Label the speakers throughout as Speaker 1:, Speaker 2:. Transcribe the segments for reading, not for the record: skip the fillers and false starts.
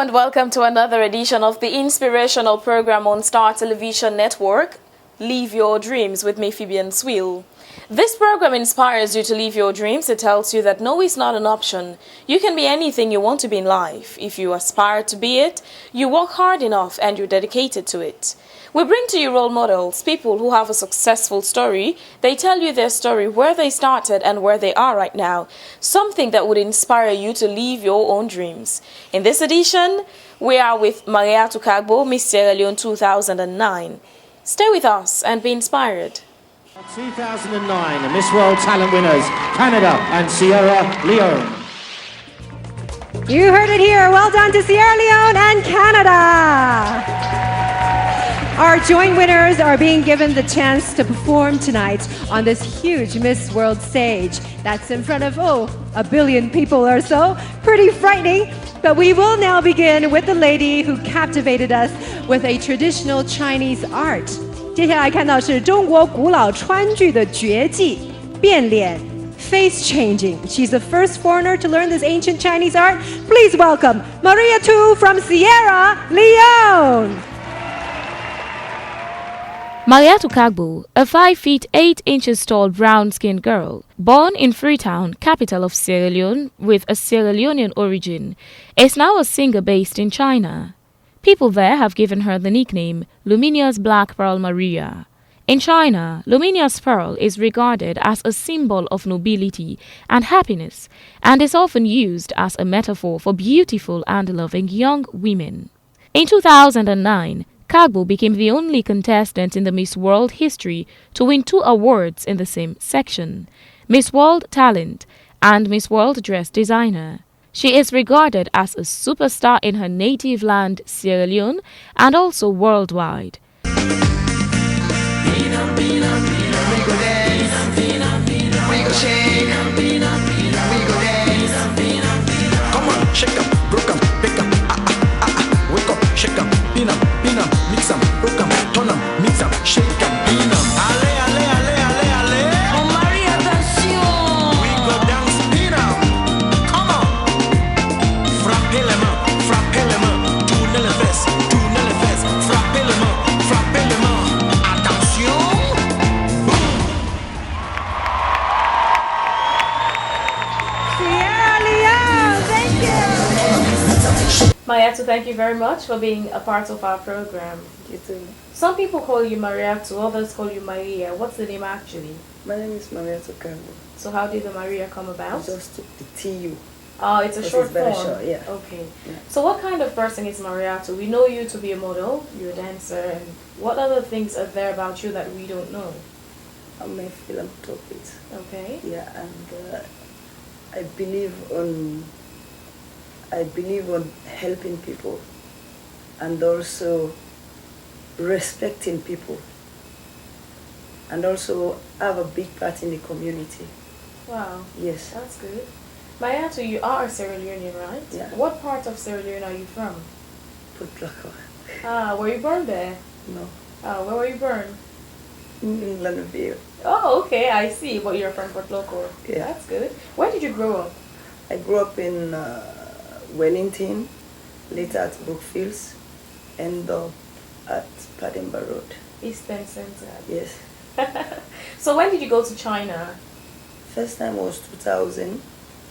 Speaker 1: and welcome to another edition of the inspirational program on Star Television Network, Live Your Dreams with me, Phebean Swill. This program inspires you to live your dreams. It tells you that no is not an option. You can be anything you want to be in life. If you aspire to be it, you work hard enough and you're dedicated to it. We bring to you role models, people who have a successful story. They tell you their story, where they started and where they are right now. Something that would inspire you to live your own dreams. In this edition, we are with Mariatu Kargbo, Miss Sierra Leone 2009. Stay with us and be inspired.
Speaker 2: 2009 Miss World Talent winners, Canada and Sierra Leone.
Speaker 3: You heard it here. Well done to Sierra Leone and Canada. Our joint winners are being given the chance to perform tonight on this huge Miss World stage. That's in front of, a billion people or so. Pretty frightening. But we will now begin with the lady who captivated us with a traditional Chinese art. 接下来看到是中国古老川剧的绝技变脸 face changing. She's the first foreigner to learn this ancient Chinese art. Please welcome Mariatu from Sierra Leone.
Speaker 1: Mariatu Kargbo, a 5 feet 8 inches tall brown-skinned girl, born in Freetown, capital of Sierra Leone, with a Sierra Leonean origin, is now a singer based in China. People there have given her the nickname Luminous Black Pearl Maria. In China, Luminous Pearl is regarded as a symbol of nobility and happiness and is often used as a metaphor for beautiful and loving young women. In 2009, Kargbo became the only contestant in the Miss World history to win 2 awards in the same section, Miss World Talent and Miss World Dress Designer. She is regarded as a superstar in her native land, Sierra Leone, and also worldwide. Mariatu, thank you very much for being a part of our program.
Speaker 4: You too.
Speaker 1: Some people call you Mariatu, others call you Maria. What's the name actually?
Speaker 4: My name is Mariatu Kargbo.
Speaker 1: So how did the Maria come about?
Speaker 4: I just took the TU.
Speaker 1: Oh, it's a short
Speaker 4: very
Speaker 1: form.
Speaker 4: short, yeah.
Speaker 1: Okay.
Speaker 4: Yeah.
Speaker 1: So what kind of person is Mariatu? We know you to be a model, you're a dancer, and what other things are there about you that we don't know?
Speaker 4: I'm a philanthropist.
Speaker 1: Okay.
Speaker 4: Yeah, and I believe on helping people and also respecting people and also have a big part in the community.
Speaker 1: Wow.
Speaker 4: Yes.
Speaker 1: That's good. Mariatu, you are a Sierra Leonean, right?
Speaker 4: Yeah.
Speaker 1: What part of Sierra Leone are you from?
Speaker 4: Putlaka.
Speaker 1: Were you born there?
Speaker 4: No.
Speaker 1: Where were you born?
Speaker 4: In Lanville.
Speaker 1: Oh, okay, I see. But you're from Port Loco.
Speaker 4: Yeah.
Speaker 1: That's good. Where did you grow up?
Speaker 4: I grew up in Wellington, later at Brookfields, and at Pademba Road.
Speaker 1: Eastern Center.
Speaker 4: Yes.
Speaker 1: So when did you go to China?
Speaker 4: First time was 2000.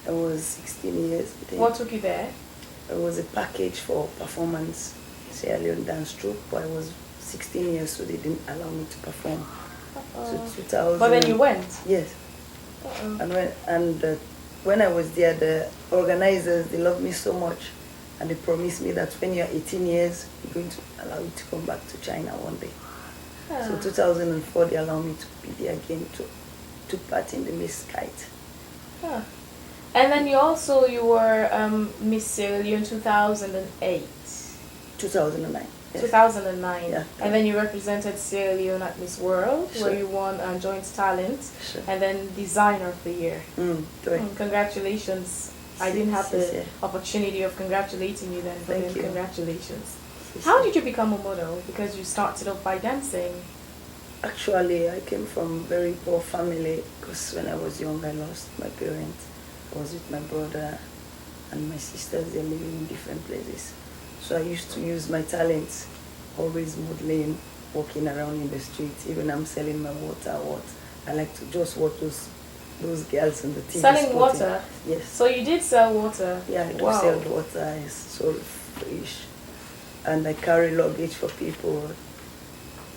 Speaker 4: I was 16 years. I think.
Speaker 1: What took you there?
Speaker 4: It was a package for performance, Sierra Leone dance troupe, but I was 16 years, so they didn't allow me to perform. So 2000.
Speaker 1: But then you went?
Speaker 4: Yes. And when I was there, the organizers, they loved me so much, and they promised me that when you're 18 years, we're going to allow you to come back to China one day. So 2004, they allowed me to be there again to took part in the Miss Kite.
Speaker 1: And then you were Miss Sierra Leone 2008.
Speaker 4: 2009. Yes.
Speaker 1: 2009.
Speaker 4: Yeah.
Speaker 1: And then you represented Sierra Leone at Miss World,
Speaker 4: Sure.
Speaker 1: where you won Joint Talent,
Speaker 4: Sure.
Speaker 1: and then Designer of the Year. Congratulations. I didn't have the opportunity of congratulating you then, but
Speaker 4: Thank you.
Speaker 1: Congratulations. How did you become a model? Because you started off by dancing.
Speaker 4: Actually, I came from a very poor family because when I was young, I lost my parents. I was with my brother and my sisters. They're living in different places. So I used to use my talents, always modeling, walking around in the streets. Even I'm selling my water. I like to just watch those girls on the TV.
Speaker 1: Selling
Speaker 4: sporting.
Speaker 1: water?
Speaker 4: Yes.
Speaker 1: So you did sell water?
Speaker 4: Yeah, I do
Speaker 1: Wow.
Speaker 4: sell water. I sold fish, and I carry luggage for people.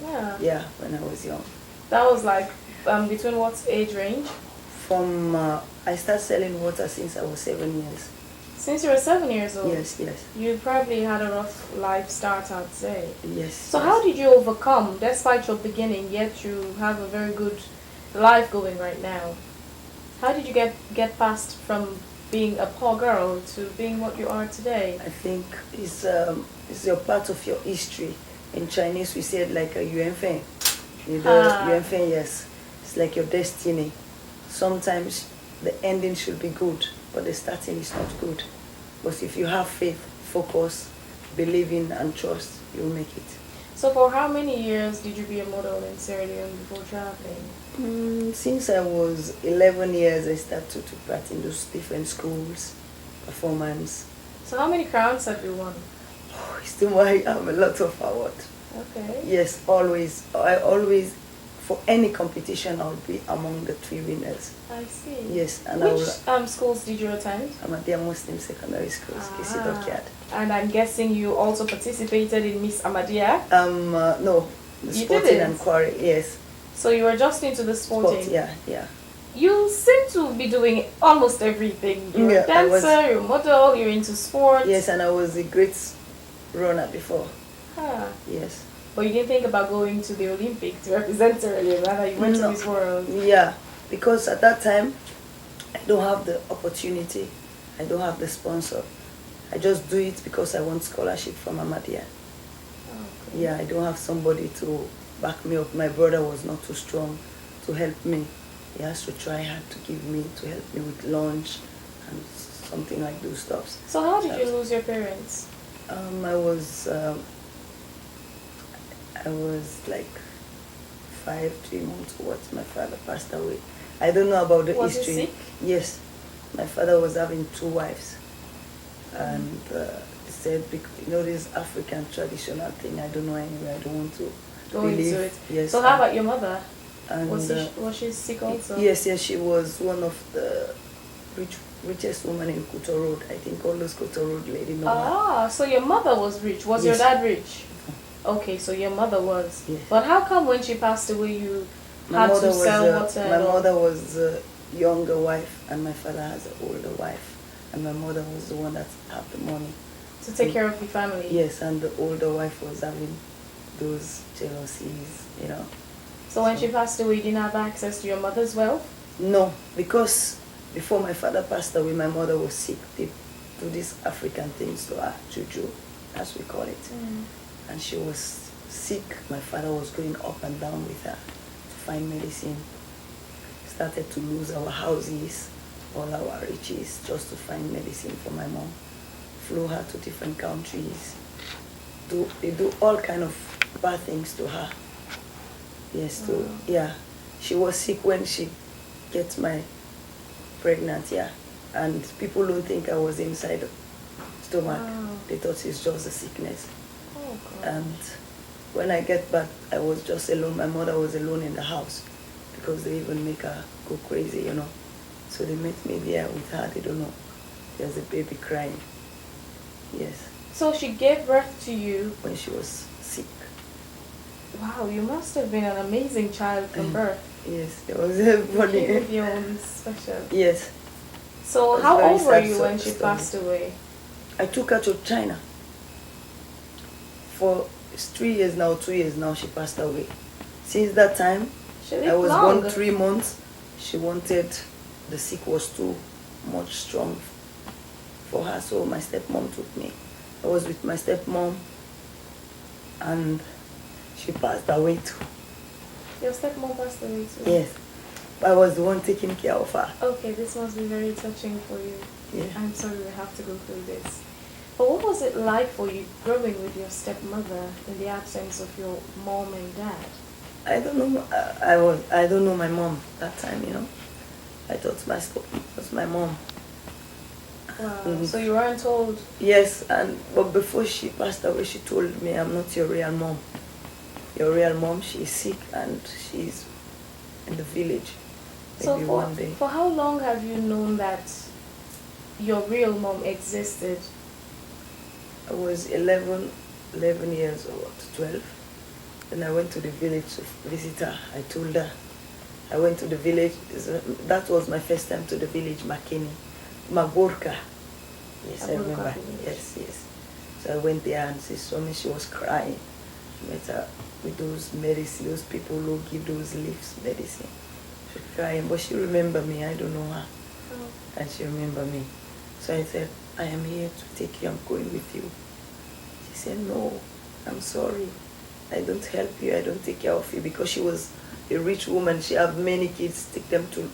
Speaker 1: Yeah.
Speaker 4: Yeah, when I was young.
Speaker 1: That was like between what age range?
Speaker 4: From I started selling water since I was 7 years.
Speaker 1: Since you were 7 years old?
Speaker 4: Yes, yes,
Speaker 1: You probably had a rough life start, I'd say.
Speaker 4: yes.
Speaker 1: So how did you overcome, despite your beginning, yet you have a very good life going right now? How did you get past from being a poor girl to being what you are today?
Speaker 4: I think it's your part of your history. In Chinese, we say it like a yuanfeng. Yuanfeng, yes. It's like your destiny. Sometimes the ending should be good, but the starting is not good. But if you have faith, focus, believing and trust, you'll make it.
Speaker 1: So for how many years did you be a model in Sierra Leone before traveling?
Speaker 4: Since I was 11 years, I started to take part in those different schools, performance.
Speaker 1: So how many crowns have you won?
Speaker 4: Oh, still I have a lot of awards.
Speaker 1: Okay.
Speaker 4: Yes, always. I always, for any competition, I'll be among the 3 winners.
Speaker 1: I see.
Speaker 4: Yes, and
Speaker 1: Which schools did you attend?
Speaker 4: Ahmadiyya Muslim Secondary Schools, Kisi Dockyard.
Speaker 1: And I'm guessing you also participated in Miss Ahmadiyya?
Speaker 4: No, the
Speaker 1: You
Speaker 4: sporting
Speaker 1: didn't?
Speaker 4: and quarry, yes.
Speaker 1: So you were just into the sporting?
Speaker 4: Sport, yeah, yeah.
Speaker 1: You seem to be doing almost everything. You're
Speaker 4: Yeah,
Speaker 1: a dancer, you're a model, you're into sports.
Speaker 4: Yes, and I was a great runner before.
Speaker 1: Huh.
Speaker 4: Yes.
Speaker 1: But you didn't think about going to the Olympics to represent Sierra Leone, rather you went to
Speaker 4: No.
Speaker 1: Miss World.
Speaker 4: Yeah, because at that time, I don't have the opportunity. I don't have the sponsor. I just do it because I want scholarship from Ahmadiyya.
Speaker 1: Okay.
Speaker 4: Yeah, I don't have somebody to back me up. My brother was not too strong to help me. He has to try hard to help me with lunch and something like those stuffs.
Speaker 1: So how did you lose your parents?
Speaker 4: I was like 3 months old. My father passed away. I don't know about the
Speaker 1: Was he
Speaker 4: history.
Speaker 1: sick?
Speaker 4: Yes, my father was having 2 wives, and he said, this African traditional thing. I don't know anyway. I don't want to
Speaker 1: Go
Speaker 4: believe.
Speaker 1: into it.
Speaker 4: Yes.
Speaker 1: So how about your mother?
Speaker 4: And,
Speaker 1: Was she sick also?
Speaker 4: Yes, she was one of the richest women in Kuto Road. I think all those Kuto Road lady know her.
Speaker 1: Ah, so your mother was rich. Was your
Speaker 4: Yes.
Speaker 1: dad rich? Okay, so your mother was.
Speaker 4: Yes.
Speaker 1: But how come when she passed away you
Speaker 4: My
Speaker 1: had
Speaker 4: mother
Speaker 1: to
Speaker 4: was
Speaker 1: sell water?
Speaker 4: my
Speaker 1: and all?
Speaker 4: mother was a younger wife, and my father has an older wife, and my mother was the one that had the money.
Speaker 1: To take care of the family?
Speaker 4: Yes, and the older wife was having those jealousies,
Speaker 1: So when she passed away, you didn't have access to your mother's wealth?
Speaker 4: No, because before my father passed away, my mother was sick. They do these African things to her, juju, as we call it. And she was sick. My father was going up and down with her to find medicine. Started to lose our houses, all our riches, just to find medicine for my mom. Flew her to different countries. They do all kind of bad things to her. Yes, yeah. She was sick when she gets my pregnant, yeah. And people don't think I was inside the stomach.
Speaker 1: Wow.
Speaker 4: They thought it's just a sickness.
Speaker 1: Oh, God.
Speaker 4: And when I get back, I was just alone. My mother was alone in the house because they even make her go crazy, So they met me there with her. They don't know. There's a baby crying. Yes,
Speaker 1: So she gave birth to you.
Speaker 4: when she was sick.
Speaker 1: Wow, you must have been an amazing child from birth.
Speaker 4: Yes, it was
Speaker 1: You came
Speaker 4: funny.
Speaker 1: with your own special.
Speaker 4: Yes,
Speaker 1: So
Speaker 4: It was
Speaker 1: how
Speaker 4: very
Speaker 1: old were
Speaker 4: sad
Speaker 1: you when she
Speaker 4: story.
Speaker 1: passed away?
Speaker 4: I took her to China. For 3 years now, 2 years now, she passed away. Since that time,
Speaker 1: She
Speaker 4: I
Speaker 1: lived
Speaker 4: was
Speaker 1: long.
Speaker 4: born 3 months. She wanted, the sick was too much strong for her, so my stepmom took me. I was with my stepmom, and she passed away too.
Speaker 1: Your stepmom passed away too?
Speaker 4: Yes, I was the one taking care of her.
Speaker 1: Okay, this must be very touching for you.
Speaker 4: Yeah.
Speaker 1: I'm sorry we have to go through this. But what was it like for you growing with your stepmother in the absence of your mom and dad?
Speaker 4: I don't know. I don't know my mom that time. I thought it was my mom,
Speaker 1: Wow. So you weren't told?
Speaker 4: Yes, but before she passed away, she told me, I'm not your real mom. Your real mom, she's sick and she's in the village. Maybe one day.
Speaker 1: For how long have you known that your real mom existed?
Speaker 4: I was 11 years old, 12. Then I went to the village to visit her. I told her. I went to the village. That was my first time to the village, Makeni. Magorka. Yes, I remember. Yes. So I went there and she saw me, she was crying. I met her with those medicine, those people who give those leaves medicine. She was crying, but she remembered me. I don't know her. Oh. And she remembered me. So I said, I am here to take you, I'm going with you. She said, no, I'm sorry. I don't help you, I don't take care of you, because she was a rich woman. She had many kids, take them to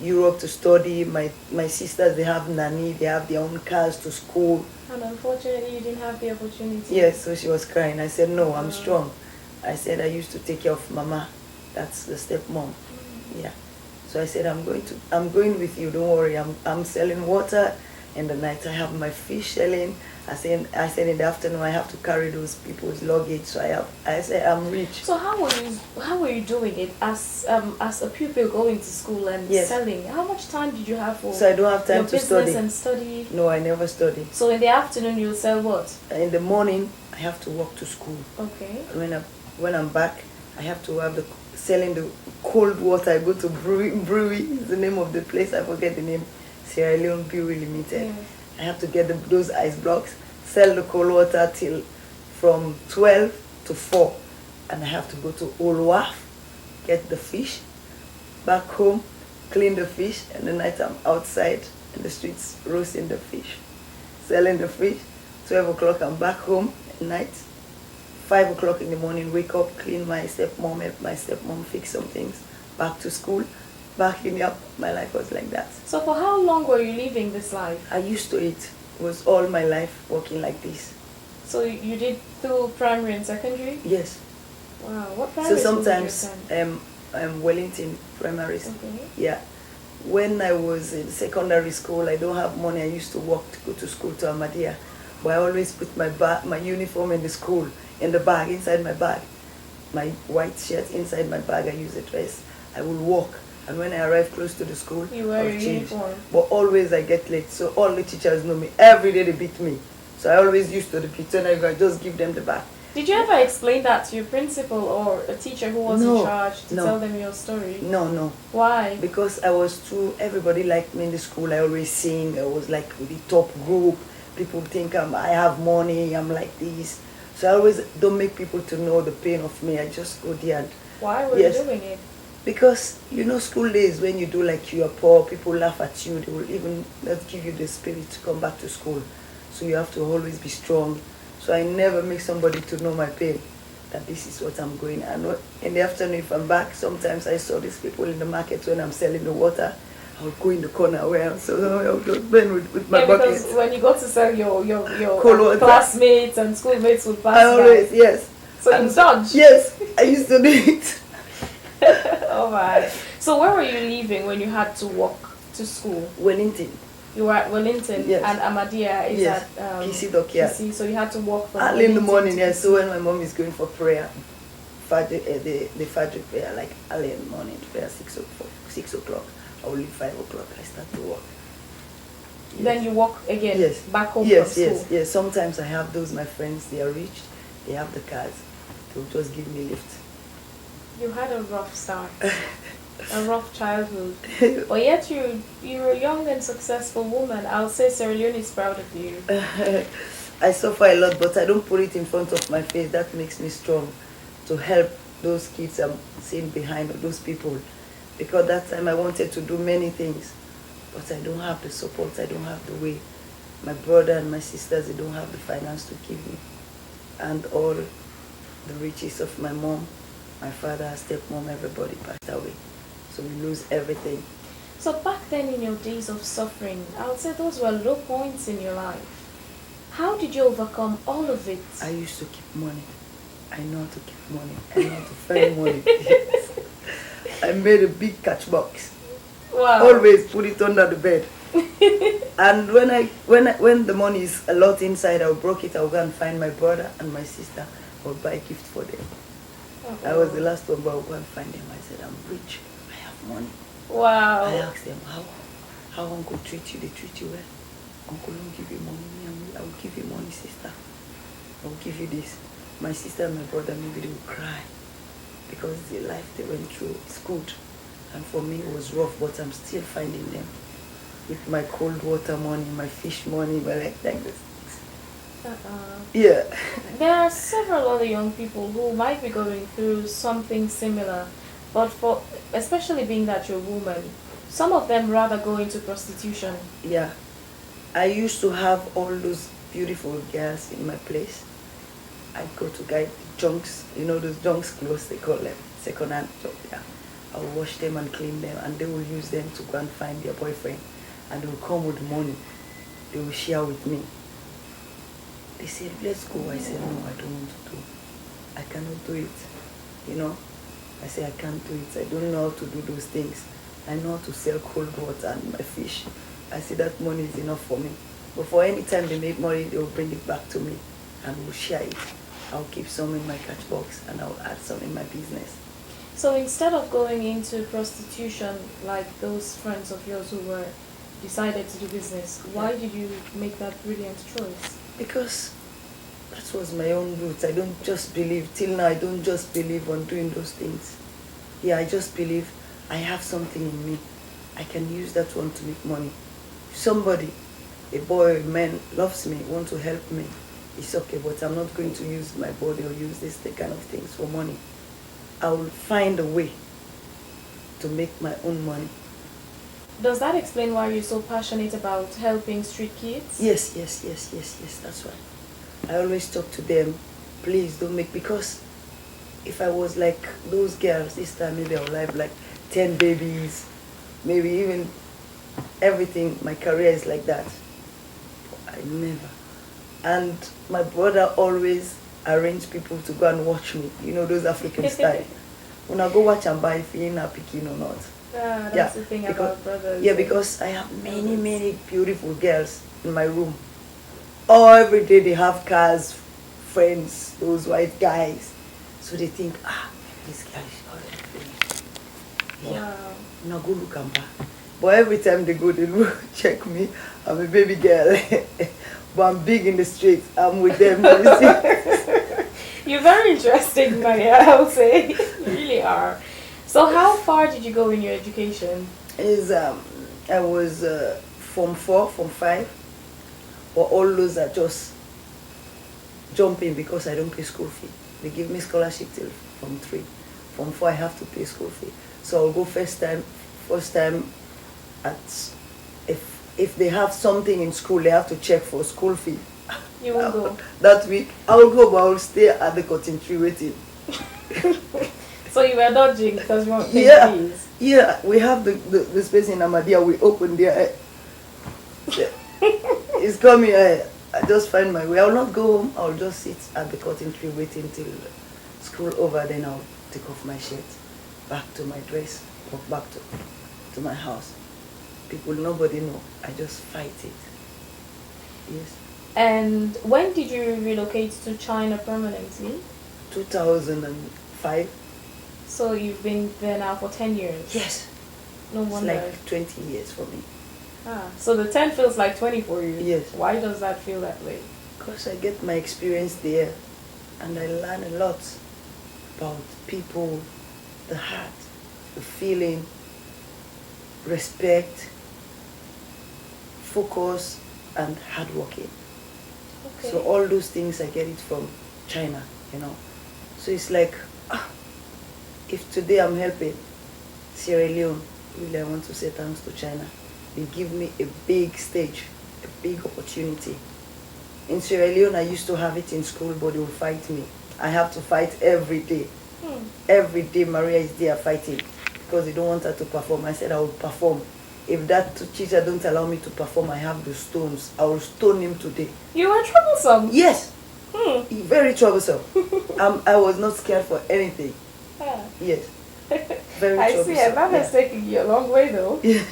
Speaker 4: Europe to study. My sisters, they have nanny, they have their own cars to school.
Speaker 1: And unfortunately, you didn't have the opportunity.
Speaker 4: Yes, so she was crying. I said, no, I'm strong. I said, I used to take care of Mama. That's the stepmom. Yeah. So I said, I'm going with you, don't worry. I'm selling water. In the night, I have my fish selling. I said in the afternoon, I have to carry those people's luggage. So I said, I'm rich.
Speaker 1: So how were you doing it as a pupil going to school and selling? How much time did you have for?
Speaker 4: So I don't have time to study.
Speaker 1: Business and study.
Speaker 4: No, I never study.
Speaker 1: So in the afternoon, you sell what?
Speaker 4: In the morning, I have to walk to school.
Speaker 1: Okay.
Speaker 4: When I'm back, I have to have selling the cold water. I go to brewery is the name of the place. I forget the name. Sierra Leone Brewery Limited. Yeah. I have to get those ice blocks, sell the cold water till from 12 to 4. And I have to go to Olwaf, get the fish, back home, clean the fish, and the night I'm outside in the streets roasting the fish, selling the fish. 12 o'clock I'm back home at night. 5 o'clock in the morning, wake up, clean my stepmom, help my stepmom fix some things, back to school. Backing up, my life was like that.
Speaker 1: So for how long were you living this life?
Speaker 4: I used to it. It was all my life working like this.
Speaker 1: So you did through primary and secondary?
Speaker 4: Yes.
Speaker 1: Wow, what primary
Speaker 4: school did you attend? Wellington Primary School. Okay. Yeah. When I was in secondary school, I don't have money. I used to walk to go to school to Ahmadiyya. But I always put my uniform in the school, in the bag, inside my bag. My white shirt inside my bag, I use a dress. I will walk. And when I arrive close to the school,
Speaker 1: you wear your uniform.
Speaker 4: But always I get late, so all the teachers know me. Every day they beat me. So I always used to the beat, and I just give them the back.
Speaker 1: Did you ever explain that to your principal or a teacher who was in charge to tell them your story?
Speaker 4: No.
Speaker 1: Why?
Speaker 4: Because everybody liked me in the school. I always sing. I was like with the top group. People think I have money, I'm like this. So I always don't make people to know the pain of me. I just go there and...
Speaker 1: Why were you doing it?
Speaker 4: Because, school days, when you do like you are poor, people laugh at you. They will even not give you the spirit to come back to school. So you have to always be strong. So I never make somebody to know my pain, that this is what I'm going. And in the afternoon, if I'm back, sometimes I saw these people in the market when I'm selling the water. I would go in the corner where I would just burn with my bucket.
Speaker 1: Because when you go to sell your classmates and schoolmates would pass by.
Speaker 4: Yes.
Speaker 1: So you dodge?
Speaker 4: Yes, I used to do it.
Speaker 1: Oh my. So where were you living when you had to walk to school?
Speaker 4: Wellington.
Speaker 1: You were at Wellington,
Speaker 4: yes.
Speaker 1: And Ahmadiyya is at
Speaker 4: Kisi,
Speaker 1: so you had to walk from
Speaker 4: early in the morning, yes. So when my mom is going for prayer, the Fajr prayer, like early in the morning, prayer 6 o'clock, I will leave 5 o'clock, I start to walk.
Speaker 1: Yes. Then you walk again, back home
Speaker 4: from
Speaker 1: school?
Speaker 4: Yes. Sometimes I have my friends, they are rich, they have the cars, they'll just give me lift.
Speaker 1: You had a rough start, a rough childhood, but yet you're a young and successful woman. I'll say Sierra Leone is proud of you.
Speaker 4: I suffer a lot, but I don't put it in front of my face. That makes me strong to help those kids I'm seeing behind, or those people. Because that time I wanted to do many things, but I don't have the support, I don't have the way. My brother and my sisters, they don't have the finance to give me. And all the riches of my mom, my father, stepmom, everybody passed away. So we lose everything.
Speaker 1: So back then in your days of suffering, I would say those were low points in your life. How did you overcome all of it?
Speaker 4: I used to keep money. I know how to keep money. I know how to find money. I made a big catch box.
Speaker 1: Wow.
Speaker 4: Always put it under the bed. And when the money is a lot inside, I'll broke it. I'll go and find my brother and my sister. I'll buy a gift for them. I was the last one, but I'll go and find them. I said, I'm rich. I have money.
Speaker 1: Wow.
Speaker 4: I asked them, how uncle treat you? They treat you well. Uncle will give you money. I will give you money, sister. I will give you this. My sister and my brother, maybe they will cry because the life they went through is good. And for me, it was rough, but I'm still finding them with my cold water money, my fish money, like this. Yeah.
Speaker 1: There are several other young people who might be going through something similar, but especially being that you're a woman, some of them rather go into prostitution.
Speaker 4: Yeah. I used to have all those beautiful girls in my place. I'd go to guy junks, those junks clothes they call them, second-hand junk, yeah. I will wash them and clean them, and they will use them to go and find their boyfriend, and they will come with money. They will share with me. They said, let's go. I said, no, I don't want to do. I cannot do it. I said, I can't do it. I don't know how to do those things. I know how to sell cold water and my fish. I said, that money is enough for me. But for any time they make money, they will bring it back to me and we'll share it. I'll keep some in my catch box and I'll add some in my business.
Speaker 1: So instead of going into prostitution like those friends of yours who were decided to do business, why did you make that brilliant choice?
Speaker 4: Because that was my own roots. I don't just believe, till now I don't just believe on doing those things. Yeah, I just believe I have something in me. I can use that one to make money. If somebody, a boy, a man, loves me, wants to help me, it's okay, but I'm not going to use my body or use this kind of things for money. I will find a way to make my own money.
Speaker 1: Does that explain why you're so passionate about helping street kids?
Speaker 4: Yes, that's why. I always talk to them, please don't make, because if I was like those girls, this time maybe I would have like 10 babies, maybe even everything, my career is like that. I never. And my brother always arrange people to go and watch me, those African style. When I go watch and buy if you're not picking or not.
Speaker 1: That's the thing about brothers.
Speaker 4: Yeah, because I have many beautiful girls in my room. Oh, every day they have cars, friends, those white guys. So they think, this guy is already finished. Yeah. Now go look and buy. But every time they go, they look, check me. I'm a baby girl. But I'm big in the streets. I'm with them.
Speaker 1: You're very interesting, Maria, I would say. You really are. So how far did you go in your education?
Speaker 4: I was Form 4, Form 5. But all those are just jumping because I don't pay school fee. They give me scholarship till Form 3. Form 4 I have to pay school fee. So I'll go first time if they have something in school, they have to check for school fee.
Speaker 1: You will go?
Speaker 4: That week, I will go, but I will stay at the cotton tree waiting.
Speaker 1: So you were dodging because you won't pay fees?
Speaker 4: Yeah, we have the space in Ahmadiyya, we open there. It's coming, I just find my way. I will not go home, I will just sit at the cotton tree waiting till school over, then I'll take off my shirt, back to my dress, walk back to my house. People, nobody know. I just fight it. Yes.
Speaker 1: And when did you relocate to China permanently?
Speaker 4: 2005.
Speaker 1: So you've been there now for 10 years?
Speaker 4: Yes.
Speaker 1: No wonder.
Speaker 4: It's like 20 years for me.
Speaker 1: So the 10 feels like 20 for you?
Speaker 4: Yes.
Speaker 1: Why does that feel that way?
Speaker 4: Because I get my experience there and I learn a lot about people, the heart, the feeling, respect, focus, and hard working.
Speaker 1: Okay.
Speaker 4: So all those things I get it from China, So it's like, if today I'm helping Sierra Leone, really I want to say thanks to China. They give me a big stage, a big opportunity. In Sierra Leone, I used to have it in school, but they will fight me. I have to fight every day. Every day Maria is there fighting because they don't want her to perform. I said I will perform. If that teacher don't allow me to perform, I have the stones. I will stone him today.
Speaker 1: You were troublesome?
Speaker 4: Yes. Very troublesome. I was not scared for anything. Yes. Very
Speaker 1: I
Speaker 4: troublesome.
Speaker 1: see, and that has taken you a long way, though.
Speaker 4: Yeah.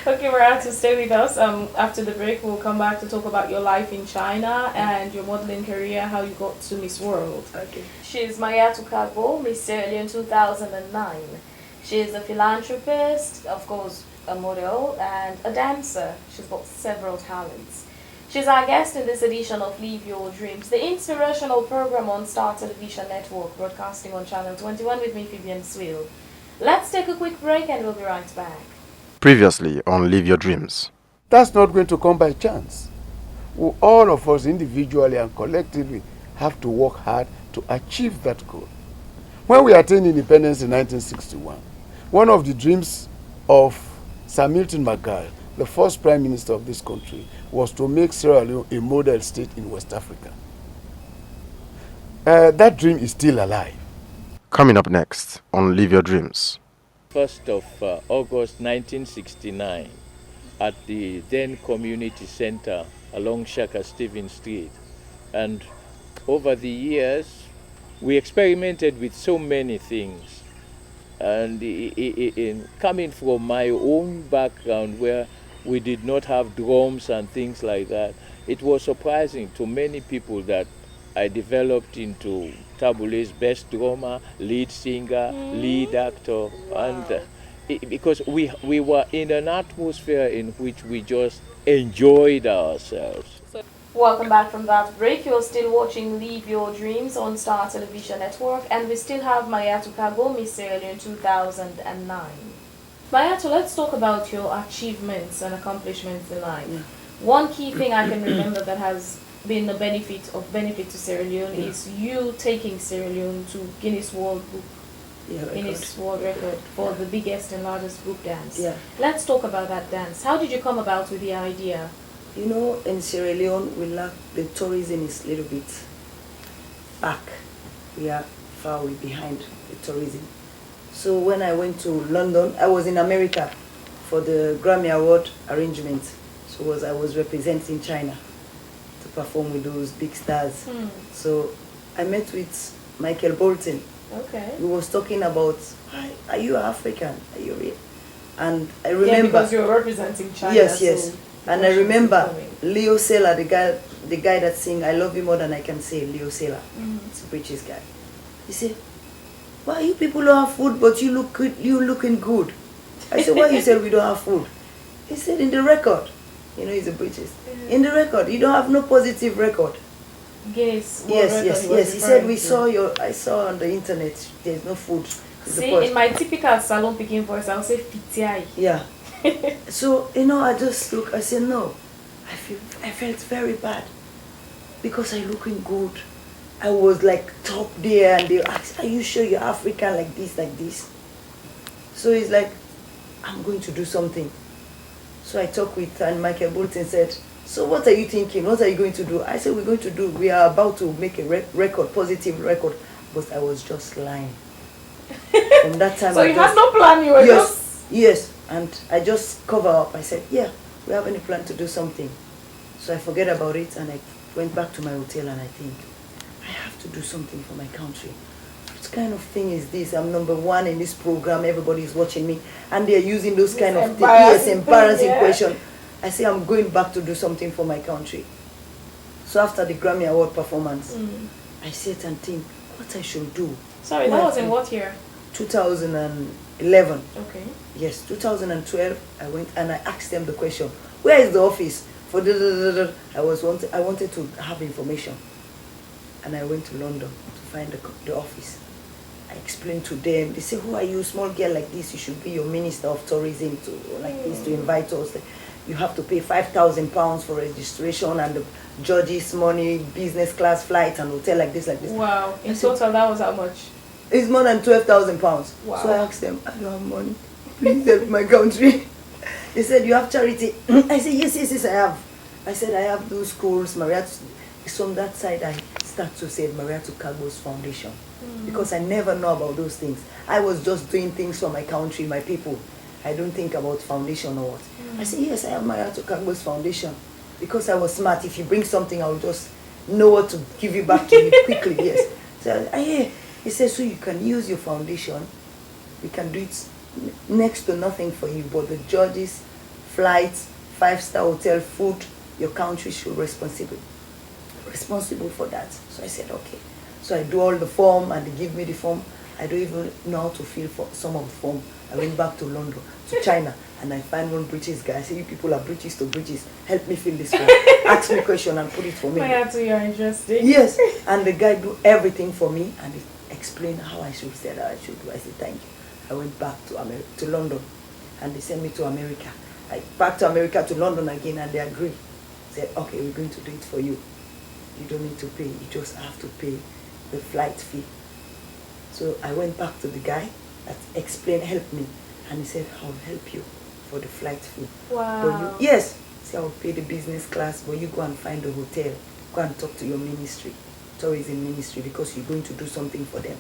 Speaker 1: Okay, Mariatu, stay with us. After the break, we'll come back to talk about your life in China and your modeling career, how you got to Miss World.
Speaker 4: Okay.
Speaker 1: She's Mariatu Kargbo, Miss Sierra Leone 2009. She is a philanthropist, of course, a model, and a dancer. She's got several talents. She's our guest in this edition of Live Your Dreams, the inspirational program on Star Television Network, broadcasting on Channel 21 with me, Phebean Swill. Let's take a quick break and we'll be right back.
Speaker 5: Previously on Live Your Dreams.
Speaker 6: That's not going to come by chance. All of us individually and collectively have to work hard to achieve that goal. When we attained independence in 1961, one of the dreams of Sir Milton McGuire, the first Prime Minister of this country, was to make Sierra Leone a model state in West Africa. That dream is still alive.
Speaker 5: Coming up next on Live Your Dreams.
Speaker 7: 1st of August 1969 at the then community center along Shaka Stevens Street. And over the years, we experimented with so many things. And in coming from my own background where we did not have drums and things like that, it was surprising to many people that I developed into Tabule's best drummer, lead singer, lead actor, and because we were in an atmosphere in which we just enjoyed ourselves.
Speaker 1: Welcome back from that break. You're still watching Live Your Dreams on Star Television Network, and we still have Mariatu Kargbo, Miss Sierra Leone 2009. Mariatu, let's talk about your achievements and accomplishments in life. One key thing I can remember that has been a benefit to Sierra Leone is you taking Sierra Leone to Guinness World Record for the biggest and largest group dance.
Speaker 4: Yeah.
Speaker 1: Let's talk about that dance. How did you come about with the idea?
Speaker 4: You know, in Sierra Leone, we lack the tourism is a little bit back. We are far way behind the tourism. So when I went to London, I was in America for the Grammy Award arrangement. So I was representing China to perform with those big stars. So I met with Michael Bolton.
Speaker 1: Okay.
Speaker 4: We was talking about, are you African? Are you real? And I remember,
Speaker 1: because you're representing China.
Speaker 4: yes.
Speaker 1: So
Speaker 4: And I remember Leo Saylor, the guy that sing "I Love You More Than I Can Say." Leo Saylor, it's a British guy. He said, "Why you people don't have food, but you look good, you looking good?" I said, "Why you said we don't have food?" He said, "In the record, you know, he's a British. In the record, you don't have no positive record."
Speaker 1: Guinness.
Speaker 4: Yes. He said, I saw on the internet, there's no food.
Speaker 1: See, in my typical salon picking voice, I'll say "fitiai."
Speaker 4: Yeah. So, you know, I just look, I said, no, I felt very bad because I looking good. I was like top there and they asked, are you sure you're African like this, like this? So he's like, I'm going to do something. So I talked with, and Michael Bolton said, so what are you thinking? What are you going to do? I said, we are about to make a record, positive record. But I was just lying. From that time,
Speaker 1: So you had no plan, you were
Speaker 4: Yes, and I just cover up. I said, yeah, we have any plan to do something. So I forget about it and I went back to my hotel and I think, I have to do something for my country. What kind of thing is this? I'm number one in this program, everybody is watching me, and they're using those kind of things. Yes, embarrassing question. I say, I'm going back to do something for my country. So after the Grammy Award performance, I sit and think, what I should do.
Speaker 1: Sorry, that was in what year?
Speaker 4: 2011.
Speaker 1: Okay.
Speaker 4: Yes, 2012. I went and I asked them the question, where is the office for the? I wanted to have information, and I went to London to find the office. I explained to them. They say, who are you, small girl like this? You should be your minister of tourism to like this to invite us. You have to pay £5,000 for registration and the judges' money, business class flight and hotel like this, like this.
Speaker 1: Wow. In total, that was how much?
Speaker 4: It's more than £12,000.
Speaker 1: Wow.
Speaker 4: So I asked them, I don't have money. Please help my country. They said, you have charity? I said, yes, I have. I said, I have those schools, Mariatu. It's from that side I start to say Mariatu Kargbo's Foundation. Because I never know about those things. I was just doing things for my country, my people. I don't think about foundation or what. I said, yes, I have Mariatu Kargbo's Foundation. Because I was smart. If you bring something, I will just know what to give you back to you quickly, yes. So, yeah. He said, so you can use your foundation we can do it next to nothing for you, but the judges, flights, 5-star hotel, food, your country should responsible for that. So I said, okay. So I do all the form, and they give me the form. I don't even know how to fill for some of the form. I went back to London, to China, and I find one British guy. I say, you people are British to British. Help me fill this form. Ask me a question and put it for me.
Speaker 1: Mariatu, you're interesting.
Speaker 4: Yes. And the guy do everything for me, and he explained how I should say that I should do. I said, thank you. I went back to London, and they sent me to America. Back to America, to London again, and they agreed. Said, okay, we're going to do it for you. You don't need to pay. You just have to pay the flight fee. So I went back to the guy that explained, help me, and he said, I'll help you for the flight fee.
Speaker 1: Wow.
Speaker 4: But you, yes, say I'll pay the business class, but you go and find a hotel. Go and talk to your ministry, tourism ministry, because you're going to do something for them.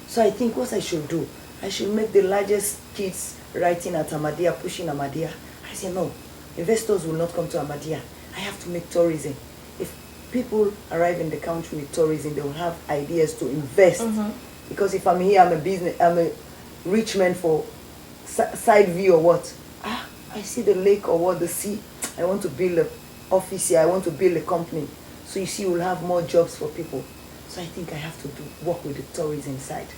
Speaker 4: So I think what I should do, I should make the largest kids writing at Ahmadiyya, pushing Ahmadiyya. I said, no, investors will not come to Ahmadiyya. I have to make tourism. If people arrive in the country with tourism, they will have ideas to invest. Because if I'm here, I'm a rich man for side view or what. I see the lake or what, the sea. I want to build an office here. I want to build a company. So you see, we'll have more jobs for people. So I think I have to work with the tourism side.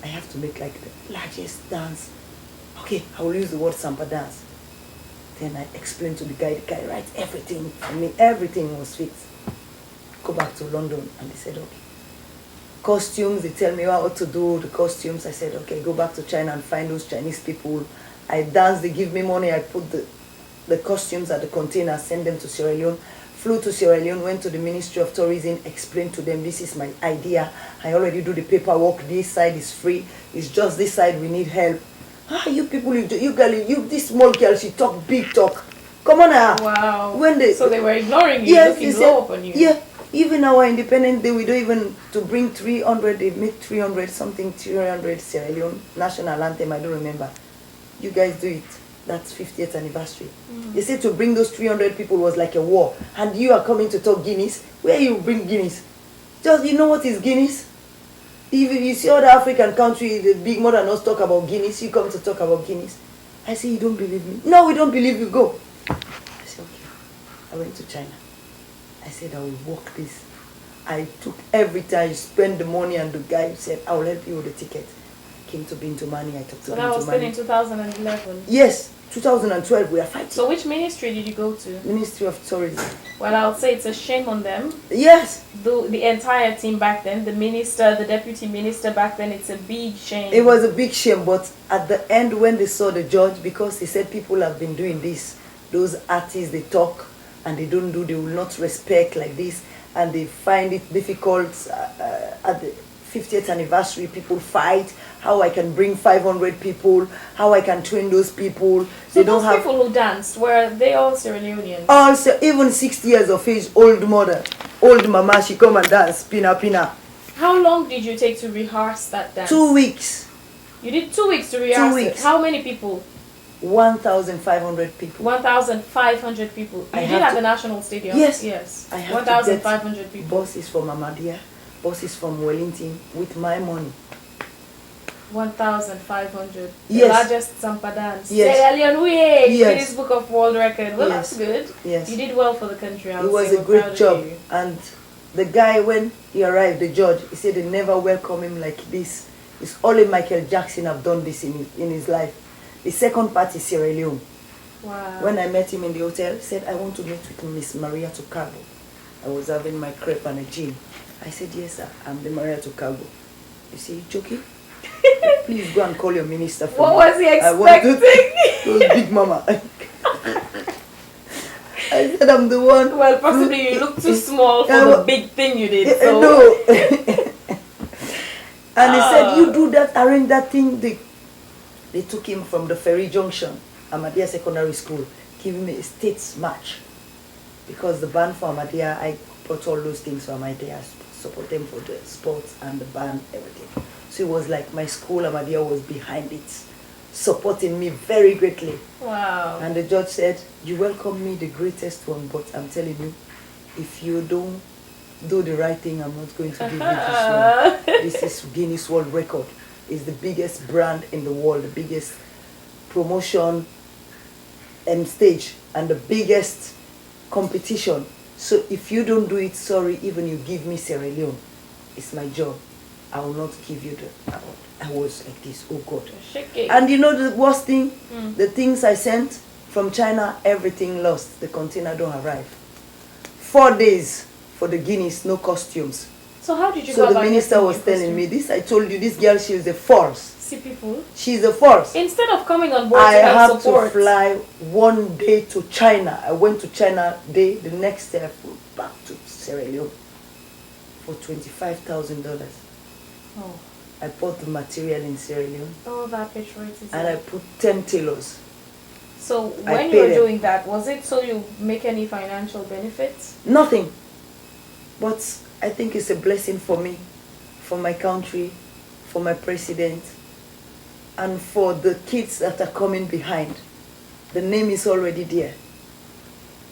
Speaker 4: I have to make like the largest dance. Okay, I will use the word Sampa dance. Then I explained to the guy writes everything for me. Everything was fixed. Go back to London, and they said, okay. Costumes, they tell me what to do, the costumes. I said, okay, go back to China and find those Chinese people. I dance, they give me money, I put the costumes at the container, send them to Sierra Leone. Flew to Sierra Leone, went to the Ministry of Tourism, explained to them, this is my idea. I already do the paperwork, this side is free. It's just this side we need help. You people, you girl, this small girl, she talk big talk. Come on now.
Speaker 1: Wow. So they were ignoring you,
Speaker 4: yes,
Speaker 1: looking low upon you.
Speaker 4: Yeah. Even our Independence Day, we don't even, to bring 300, they make 300 Sierra Leone national anthem, I don't remember. You guys do it. That's 50th anniversary. They said to bring those 300 people was like a war. And you are coming to talk Guinness. Where you bring Guinness? Just, you know what is Guinness? If you see other African countries, the big more than us talk about Guinness, you come to talk about Guinness. I say, you don't believe me? No, we don't believe you, go. I said, okay. I went to China. I said, I will work this. I took every time, spend the money, and the guy said, I will help you with the ticket. Came to Bintu Mani, I talked to Bintu Mani. So
Speaker 1: that was still in 2011?
Speaker 4: Yes, 2012, we are fighting.
Speaker 1: So which ministry did you go to?
Speaker 4: Ministry of Tourism.
Speaker 1: Well, I would say it's a shame on them.
Speaker 4: Yes.
Speaker 1: The entire team back then, the minister, the deputy minister back then, it's a big shame.
Speaker 4: It was a big shame, but at the end when they saw the judge, because he said people have been doing this, those artists, they talk, and they don't do, they will not respect like this, and they find it difficult at the 50th anniversary, people fight, how I can bring 500 people, how I can train those people.
Speaker 1: So
Speaker 4: they
Speaker 1: those
Speaker 4: don't have
Speaker 1: people who danced, were they all Sierra Leoneans?
Speaker 4: Also, even 60 years of age, old mother, old mama, she come and dance, pina pina.
Speaker 1: How long did you take to rehearse that dance?
Speaker 4: 2 weeks.
Speaker 1: You did 2 weeks to rehearse
Speaker 4: 2 weeks.
Speaker 1: it. How many people?
Speaker 4: 1,500 people.
Speaker 1: 1,500 people. You did at the National Stadium?
Speaker 4: Yes.
Speaker 1: Yes.
Speaker 4: I have
Speaker 1: 1,500 people.
Speaker 4: Bosses from Ahmadiyya, bosses from Wellington, with my money.
Speaker 1: 1,500. The
Speaker 4: Yes.
Speaker 1: largest Sampa dance.
Speaker 4: Yes.
Speaker 1: Sierra Leone, yes.
Speaker 4: Yes.
Speaker 1: Guinness Book of World Record. Well,
Speaker 4: Yes.
Speaker 1: that's good.
Speaker 4: Yes.
Speaker 1: You did well for the country.
Speaker 4: It was a great job. And the guy, when he arrived, the judge, he said they never welcome him like this. It's only Michael Jackson have done this in his life. The second part is Sierra Leone.
Speaker 1: Wow.
Speaker 4: When I met him in the hotel, he said, I want to meet with Miss Mariatu Kargbo. I was having my crepe and a gin. I said, yes, sir, I'm the Mariatu Kargbo. You see, you joking? Please go and call your minister for
Speaker 1: What
Speaker 4: me.
Speaker 1: was he
Speaker 4: I want
Speaker 1: expecting?
Speaker 4: those big mama. I said, I'm the one.
Speaker 1: Well, possibly you look too small for the big thing you did. So.
Speaker 4: No. And he said, you do that, arrange that thing. They took him from the Ferry Junction, Ahmadiyya Secondary School, giving me a states match. Because the band for Ahmadiyya, I brought all those things for Ahmadiyya, support them for the sports and the band, everything. So it was like my school, Ahmadiyya, was behind it, supporting me very greatly.
Speaker 1: Wow.
Speaker 4: And the judge said, you welcome me, the greatest one, but I'm telling you, if you don't do the right thing, I'm not going to give you this one. This is Guinness World Record. is the biggest brand in the world, the biggest promotion and stage, and the biggest competition. So if you don't do it, sorry, even you give me Sierra Leone, it's my job. I will not give you the award. I was like this, oh God.
Speaker 1: Shaking.
Speaker 4: And you know the worst thing? The things I sent from China, everything lost. The container don't arrive. 4 days for the Guinness, no costumes.
Speaker 1: So how did you
Speaker 4: So
Speaker 1: go
Speaker 4: the
Speaker 1: about
Speaker 4: minister
Speaker 1: getting
Speaker 4: was
Speaker 1: your
Speaker 4: telling
Speaker 1: costume?
Speaker 4: me this. I told you, this girl, she is a force.
Speaker 1: See people.
Speaker 4: She's a force.
Speaker 1: Instead of coming on board
Speaker 4: I
Speaker 1: to help
Speaker 4: have
Speaker 1: support.
Speaker 4: to fly 1 day to China. I went to China day. The next day I flew back to Sierra Leone for $25,000.
Speaker 1: Oh.
Speaker 4: I bought the material in Sierra Leone
Speaker 1: Oh, that patriotism.
Speaker 4: and I put 10 tailors.
Speaker 1: So
Speaker 4: I
Speaker 1: when you
Speaker 4: paid
Speaker 1: were
Speaker 4: them.
Speaker 1: doing that, was it so you make any financial benefits?
Speaker 4: Nothing. But I think it's a blessing for me, for my country, for my president, and for the kids that are coming behind. The name is already there.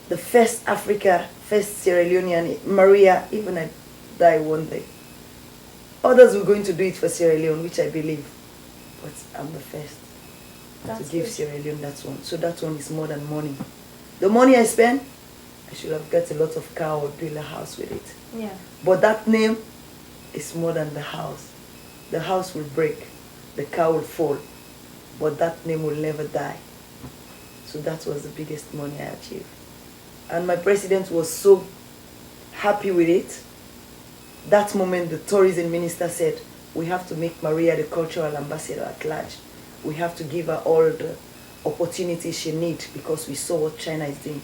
Speaker 4: The first Africa, first Sierra Leonean, Maria, even I die one day. Others were going to do it for Sierra Leone, which I believe. But I'm the first
Speaker 1: That's
Speaker 4: to give
Speaker 1: good.
Speaker 4: Sierra Leone that one. So that one is more than money. The money I spend, I should have got a lot of car or build a house with it.
Speaker 1: Yeah.
Speaker 4: But that name is more than the house. The house will break, the car will fall, but that name will never die. So that was the biggest money I achieved. And my president was so happy with it. That moment, the tourism minister said, we have to make Maria the cultural ambassador at large. We have to give her all the opportunities she needs because we saw what China is doing.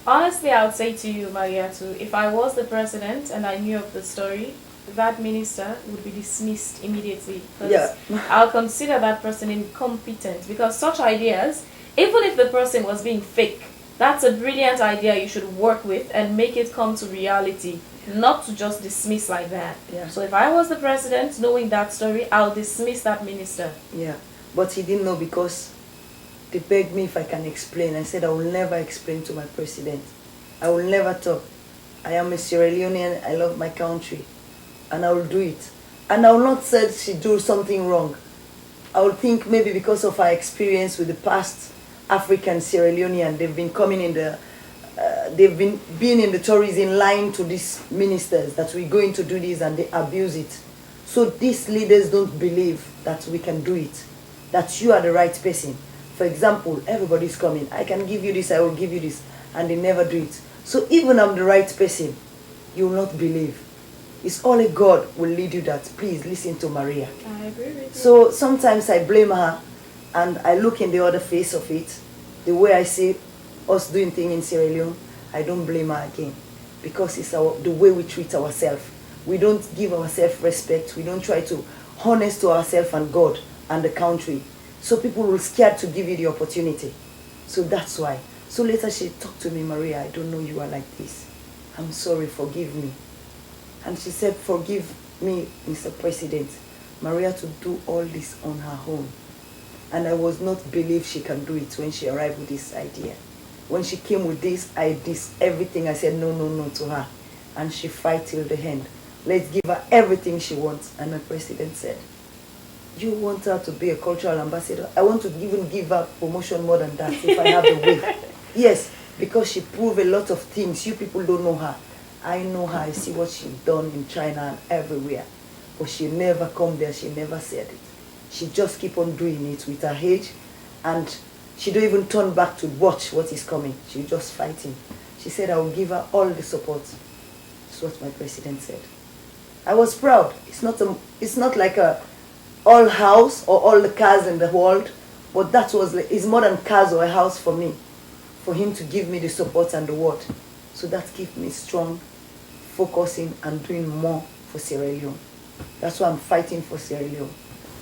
Speaker 1: Honestly, I would say to you, Mariatu, if I was the president and I knew of the story, that minister would be dismissed immediately.
Speaker 4: Yeah.
Speaker 1: I'll consider that person incompetent because such ideas, even if the person was being fake, that's a brilliant idea you should work with and make it come to reality, not to just dismiss like that.
Speaker 4: Yeah.
Speaker 1: So if I was the president, knowing that story, I'll dismiss that minister.
Speaker 4: Yeah, but he didn't know because they begged me if I can explain. I said I will never explain to my president. I will never talk. I am a Sierra Leonean, I love my country, and I will do it. And I will not say she do something wrong. I will think maybe because of our experience with the past African Sierra Leonean, they've been coming in the, they've been in the tourism line to these ministers that we're going to do this and they abuse it. So these leaders don't believe that we can do it, that you are the right person. For example, everybody's coming, I can give you this, I will give you this, and they never do it. So even I'm the right person, you will not believe. It's only God will lead you that, please listen to Maria.
Speaker 1: I agree with you.
Speaker 4: So sometimes I blame her and I look in the other face of it. The way I see us doing things in Sierra Leone, I don't blame her again. Because it's the way we treat ourselves. We don't give ourselves respect. We don't try to honest to ourselves and God and the country. So people will scared to give you the opportunity. So that's why. So later she talked to me, Maria, I don't know you are like this. I'm sorry, forgive me. And she said, forgive me, Mr. President. Maria to do all this on her own. And I was not believe she can do it when she arrived with this idea. When she came with this, I did everything. I said no, no, no to her. And she fight till the end. Let's give her everything she wants. And my president said, you want her to be a cultural ambassador? I want to even give her promotion more than that if I have the way. Yes, because she proved a lot of things. You people don't know her. I know her. I see what she's done in China and everywhere. But she never come there. She never said it. She just keep on doing it with her age. And she don't even turn back to watch what is coming. She just fighting. She said, I will give her all the support. That's what my president said. I was proud. It's not like a all house or all the cars in the world. But that was like, it's more than cars or a house for me. For him to give me the support and the word. So that keeps me strong, focusing and doing more for Sierra Leone. That's why I'm fighting for Sierra Leone.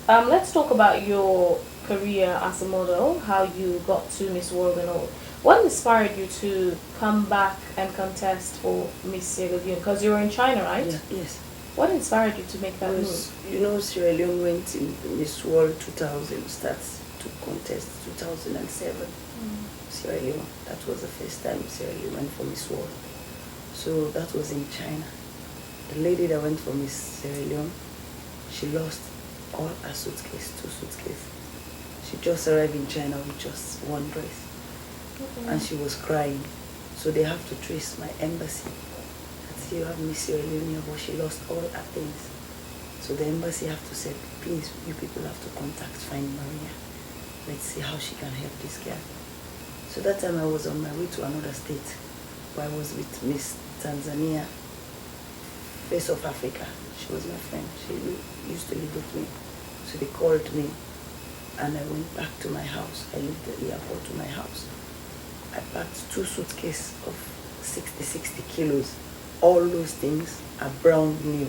Speaker 1: Let's talk about your career as a model, how you got to Miss World and all. What inspired you to come back and contest for Miss Sierra Leone? Because you were in China, right?
Speaker 4: Yeah, yes.
Speaker 1: What inspired you to make that move?
Speaker 4: You know, Sierra Leone went in Miss World 2000, starts to contest 2007. Sierra Leone. That was the first time Sierra Leone went for Miss World. So that was in China. The lady that went for Miss Sierra Leone, she lost all her suitcase, 2 suitcases. She just arrived in China with just one dress. And she was crying. So they have to trace my embassy. And say, you have Miss Sierra Leone, but she lost all her things. So the embassy have to say, please, you people have to contact Find Maria. Let's see how she can help this girl. So that time I was on my way to another state, where I was with Miss Tanzania, Face of Africa. She was my friend. She used to live with me. So they called me, and I went back to my house. I left the airport to my house. I packed 2 suitcases of 60 kilos. All those things are brand new.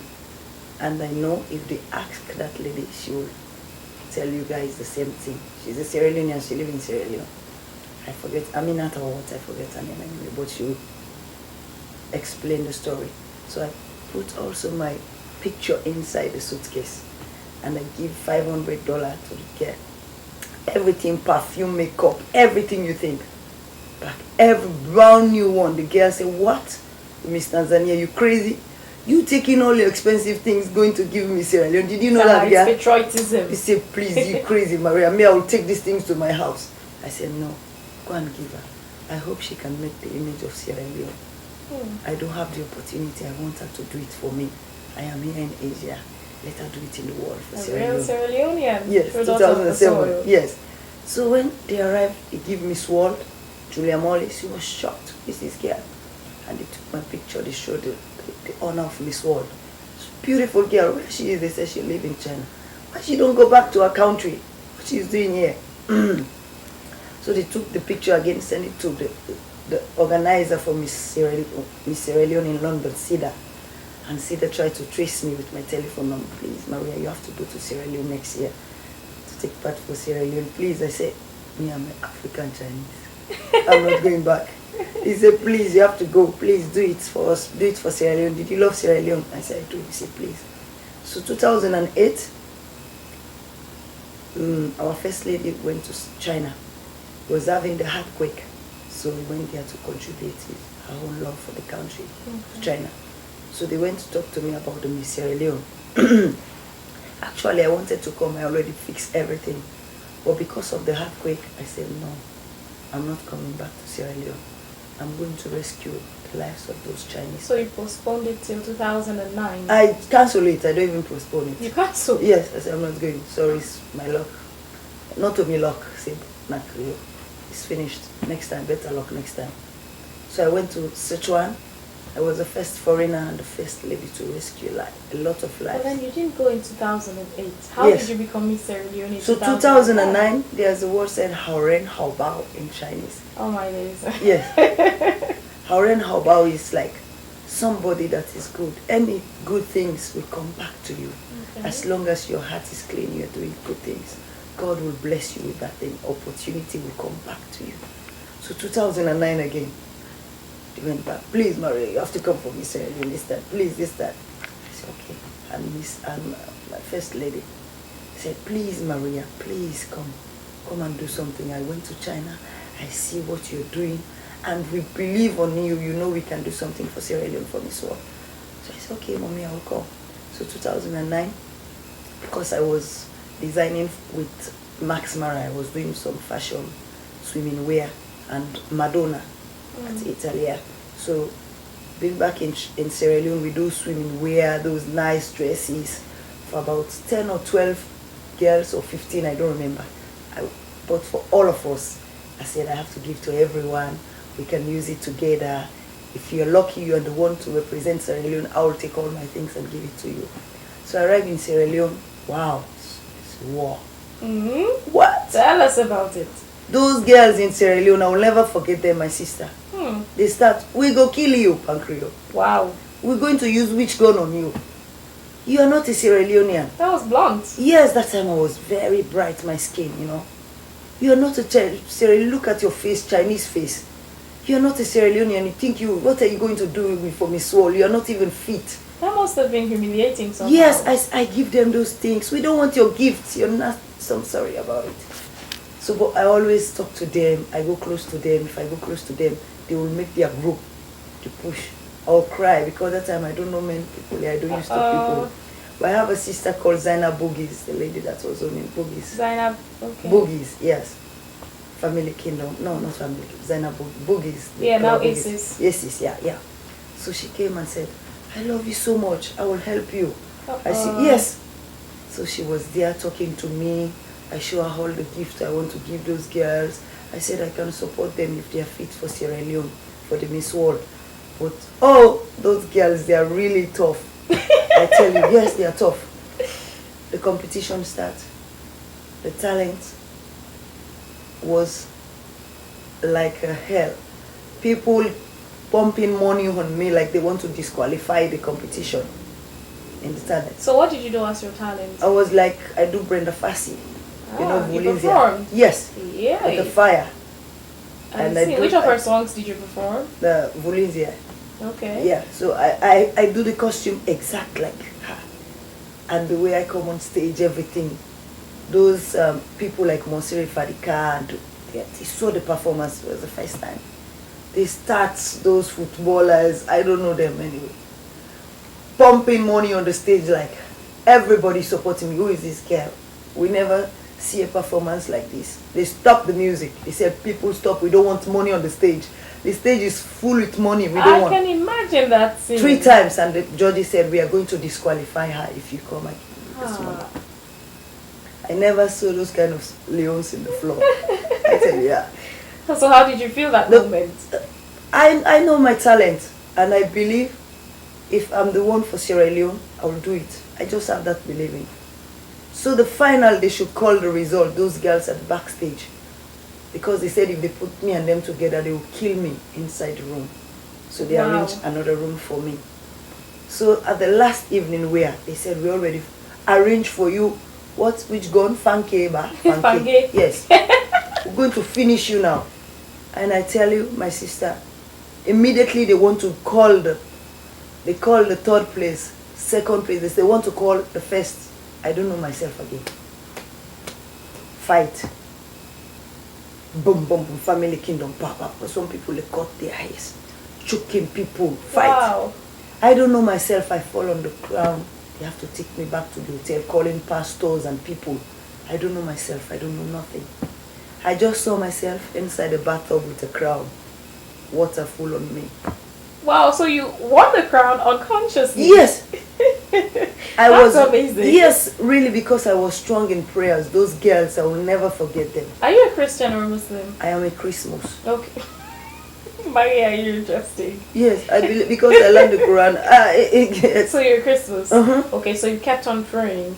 Speaker 4: And I know if they ask that lady, she will tell you guys the same thing. She's a Sierra Leonean, she lives in Sierra Leone. I forget, Aminata or what, I forget her name anyway, but she will explain the story. So I put also my picture inside the suitcase, and I give $500 to the girl. Everything, perfume, makeup, everything you think. Back every brand new one. The girl said, what? Miss Tanzania, you crazy? You taking all your expensive things going to give me Sierra Leone? Did you know that?
Speaker 1: It's patriotism.
Speaker 4: He said, please, you crazy, Maria. Me, I will take these things to my house. I said, no, go and give her. I hope she can make the image of Sierra Leone. I don't have the opportunity. I want her to do it for me. I am here in Asia. Let her do it in the world for Sierra Leone.
Speaker 1: Sierra Leonean.
Speaker 4: Yes, 2007. Yes. So when they arrived, they gave me Sword, Julia Molly. She was shocked. This is girl. And they took my picture. They showed the honor of Miss World. Beautiful girl. Where she is, they say she live in China. Why she don't go back to her country? What she's doing here? So they took the picture again, sent it to the organizer for Miss Sierra Leone in London, Sida. And Sida tried to trace me with my telephone number. Please, Maria, you have to go to Sierra Leone next year to take part for Sierra Leone. Please, I said, me, I'm an African Chinese. I'm not going back. He said, please, you have to go. Please do it for us. Do it for Sierra Leone. Did you love Sierra Leone? I said, I do. He said, please. So 2008, our first lady went to China. He was having the earthquake. So we went there to contribute our own love for the country, to China. So they went to talk to me about the Miss Sierra Leone. Actually, I wanted to come. I already fixed everything. But because of the earthquake, I said, no, I'm not coming back to Sierra Leone. I'm going to rescue the lives of those Chinese.
Speaker 1: So you postponed it till 2009?
Speaker 4: I cancelled it. I don't even postpone it.
Speaker 1: You cancelled?
Speaker 4: Yes, I said, I'm not going. Sorry, it's my luck. Not to me luck. Say, it's finished. Next time, better luck next time. So I went to Sichuan. I was the first foreigner and the first lady to rescue a lot of lives.
Speaker 1: But then you didn't go in 2008. How did you become Miss Sierra Leone in
Speaker 4: So 2009, there's a word said Haoren Haobao in Chinese.
Speaker 1: Oh my days.
Speaker 4: Yes. Haoren Haobao is like somebody that is good. Any good things will come back to you. Okay. As long as your heart is clean, you're doing good things. God will bless you with that thing. Opportunity will come back to you. So 2009 again. They went back. Please, Maria, you have to come for me, Sierra Leone this time. Please, this time. I said, okay. And my first lady said, please, Maria, please come. Come and do something. I went to China. I see what you're doing. And we believe on you. You know we can do something for Sierra Leone for Miss World. So I said, okay, Mommy, I will come. So 2009, because I was designing with Max Mara, I was doing some fashion, swimming wear, and Madonna. At Italia. So being back in Sierra Leone, we do swimming wear, those nice dresses for about 10 or 12 girls or 15, I don't remember. But for all of us, I said I have to give to everyone. We can use it together. If you're lucky, you're the one to represent Sierra Leone, I will take all my things and give it to you. So I arrived in Sierra Leone. Wow, it's war. What?
Speaker 1: Tell us about it.
Speaker 4: Those girls in Sierra Leone, I will never forget them, my sister. They start, we go kill you, Pancreas.
Speaker 1: Wow.
Speaker 4: We're going to use which gun on you? You are not a Sierra Leonean.
Speaker 1: That was blunt.
Speaker 4: Yes, that time I was very bright, my skin, you know. You are not a Sierra Leonean. Look at your face, Chinese face. You are not a Sierra Leonean. You think what are you going to do with me for Miss World? You are not even fit.
Speaker 1: That must have been humiliating somehow.
Speaker 4: Yes, I give them those things. We don't want your gifts. You're not, so I'm sorry about it. So, but I always talk to them. I go close to them. If I go close to them, they will make their group to push. I'll cry because that time I don't know many people. I don't used to people. But I have a sister called Zaina Boogies, the lady that was owning Boogies.
Speaker 1: Zainab, okay.
Speaker 4: Boogies, yes. Family Kingdom. No, not Family Kingdom. Zaina Boogies.
Speaker 1: Yeah, now
Speaker 4: Boogies.
Speaker 1: Isis.
Speaker 4: Yes, yeah. So she came and said, I love you so much. I will help you. I said, yes. So she was there talking to me. I show her all the gifts I want to give those girls. I said I can support them if they are fit for Sierra Leone, for the Miss World. But, those girls, they are really tough. I tell you, yes, they are tough. The competition starts. The talent was like a hell. People pumping money on me like they want to disqualify the competition in the talent.
Speaker 1: So what did you do as your talent?
Speaker 4: I was like, I do Brenda Fassie.
Speaker 1: You performed?
Speaker 4: Yes.
Speaker 1: Yeah.
Speaker 4: With the fire.
Speaker 1: I see. Which of her songs did you perform?
Speaker 4: The Volinzia.
Speaker 1: Okay.
Speaker 4: Yeah, so I do the costume exact like her. And the way I come on stage, everything. Those people like Monsiri Fadika, and they saw the performance. It was the first time. They start, those footballers, I don't know them anyway, pumping money on the stage like everybody supporting me. Who is this girl? We never see a performance like this. They stopped the music. They said, people stop, we don't want money on the stage. The stage is full with money, we don't want.
Speaker 1: I can imagine that scene.
Speaker 4: 3 times, and the judges said, we are going to disqualify her if you come and give this money. I never saw those kind of leons in the floor. I tell you, yeah.
Speaker 1: So how did you feel that moment?
Speaker 4: I know my talent, and I believe if I'm the one for Sierra Leone, I will do it. I just have that believing. So the final, they should call the result, those girls at the backstage. Because they said if they put me and them together, they will kill me inside the room. So they arranged another room for me. So at the last evening where they said, we already arranged for you, which gun? Fanke, ba? Fanke. Yes. We're going to finish you now. And I tell you, my sister, immediately they want to call they call the 3rd place, 2nd place, they want to call the 1st. I don't know myself again. Fight. Boom, boom, boom, Family Kingdom, papa. Some people, they cut their eyes. Choking people, fight.
Speaker 1: Wow.
Speaker 4: I don't know myself, I fall on the ground. They have to take me back to the hotel, calling pastors and people. I don't know myself, I don't know nothing. I just saw myself inside a bathtub with a crown. Water full on me.
Speaker 1: Wow, so you won the crown unconsciously?
Speaker 4: Yes.
Speaker 1: That's amazing.
Speaker 4: Yes, really, because I was strong in prayers. Those girls, I will never forget them.
Speaker 1: Are you a Christian or a Muslim?
Speaker 4: I am a Christmas.
Speaker 1: Okay. Maria, are you interesting?
Speaker 4: Yes, I believe, because I learned the Quran.
Speaker 1: So you're a Christmas?
Speaker 4: Okay,
Speaker 1: so you kept on praying.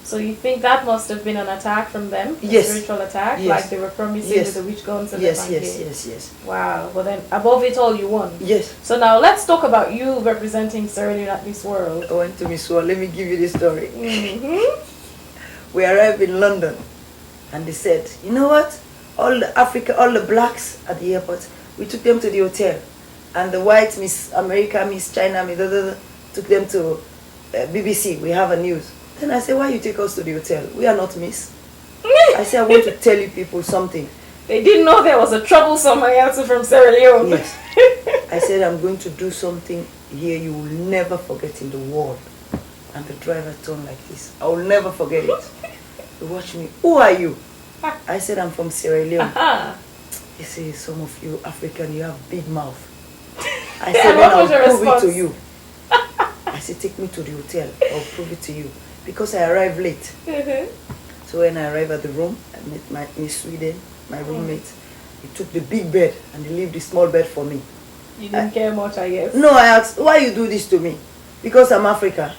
Speaker 1: So you think that must have been an attack from them?
Speaker 4: Yes.
Speaker 1: A spiritual attack?
Speaker 4: Yes.
Speaker 1: Like they were promising with the witch guns and the
Speaker 4: yes.
Speaker 1: Wow. But then above it all, you won.
Speaker 4: Yes.
Speaker 1: So now let's talk about you representing Sierra Leone at Miss World.
Speaker 4: I went to Miss World. Let me give you the story. We arrived in London, and they said, you know what? All the blacks at the airport, we took them to the hotel. And the white Miss America, Miss China, took them to BBC. We have a news. Then I said, why you take us to the hotel? We are not Miss. I said, I want to tell you people something.
Speaker 1: They didn't know there was a troublesome Mariatu from Sierra Leone.
Speaker 4: Yes. I said, I'm going to do something here you will never forget in the world. And the driver turned like this. I will never forget it. He watched me. Who are you? I said, I'm from Sierra Leone. He said, some of you African, you have big mouth. I said, then I'll prove it to you. I said, take me to the hotel. I'll prove it to you. Because I arrived late. So when I arrived at the room, I met my Miss Sweden, my roommate. He took the big bed and he left the small bed for me.
Speaker 1: You didn't care much, I guess.
Speaker 4: No, I asked, why you do this to me? Because I'm African.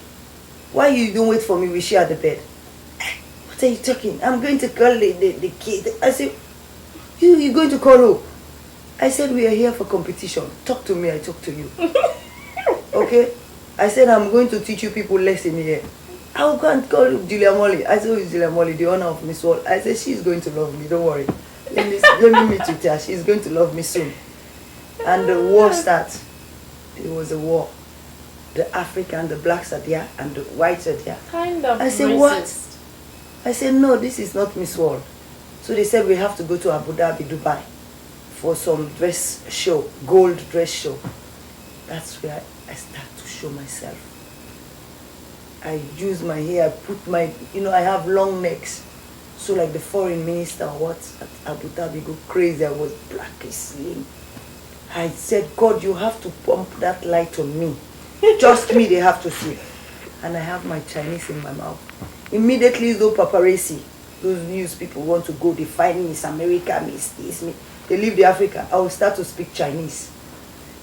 Speaker 4: Why you don't wait for me? We share the bed. What are you talking? I'm going to call the kid. I said, you going to call who? I said, we are here for competition. Talk to me, I talk to you. Okay? I said, I'm going to teach you people lesson here. I can't call Julia Molly. I said, who is Julia Molly, the owner of Miss World? I said, she's going to love me, don't worry. Let me meet with her. She's going to love me soon. And the war starts. It was a war. The African, the blacks are there, and the whites are there.
Speaker 1: Kind of
Speaker 4: I said,
Speaker 1: racist.
Speaker 4: what? I said, no, this is not Miss World. So they said, we have to go to Abu Dhabi, Dubai, for some dress show, gold dress show. That's where I start to show myself. I use my hair, I put my, I have long necks. So like the foreign minister or what at Abu Dhabi go crazy. I was black, slim. I said, God, you have to pump that light on me. Just me, they have to see. And I have my Chinese in my mouth. Immediately, those paparazzi, those news people want to go, they find Miss America, Miss this, me. They leave the Africa. I will start to speak Chinese.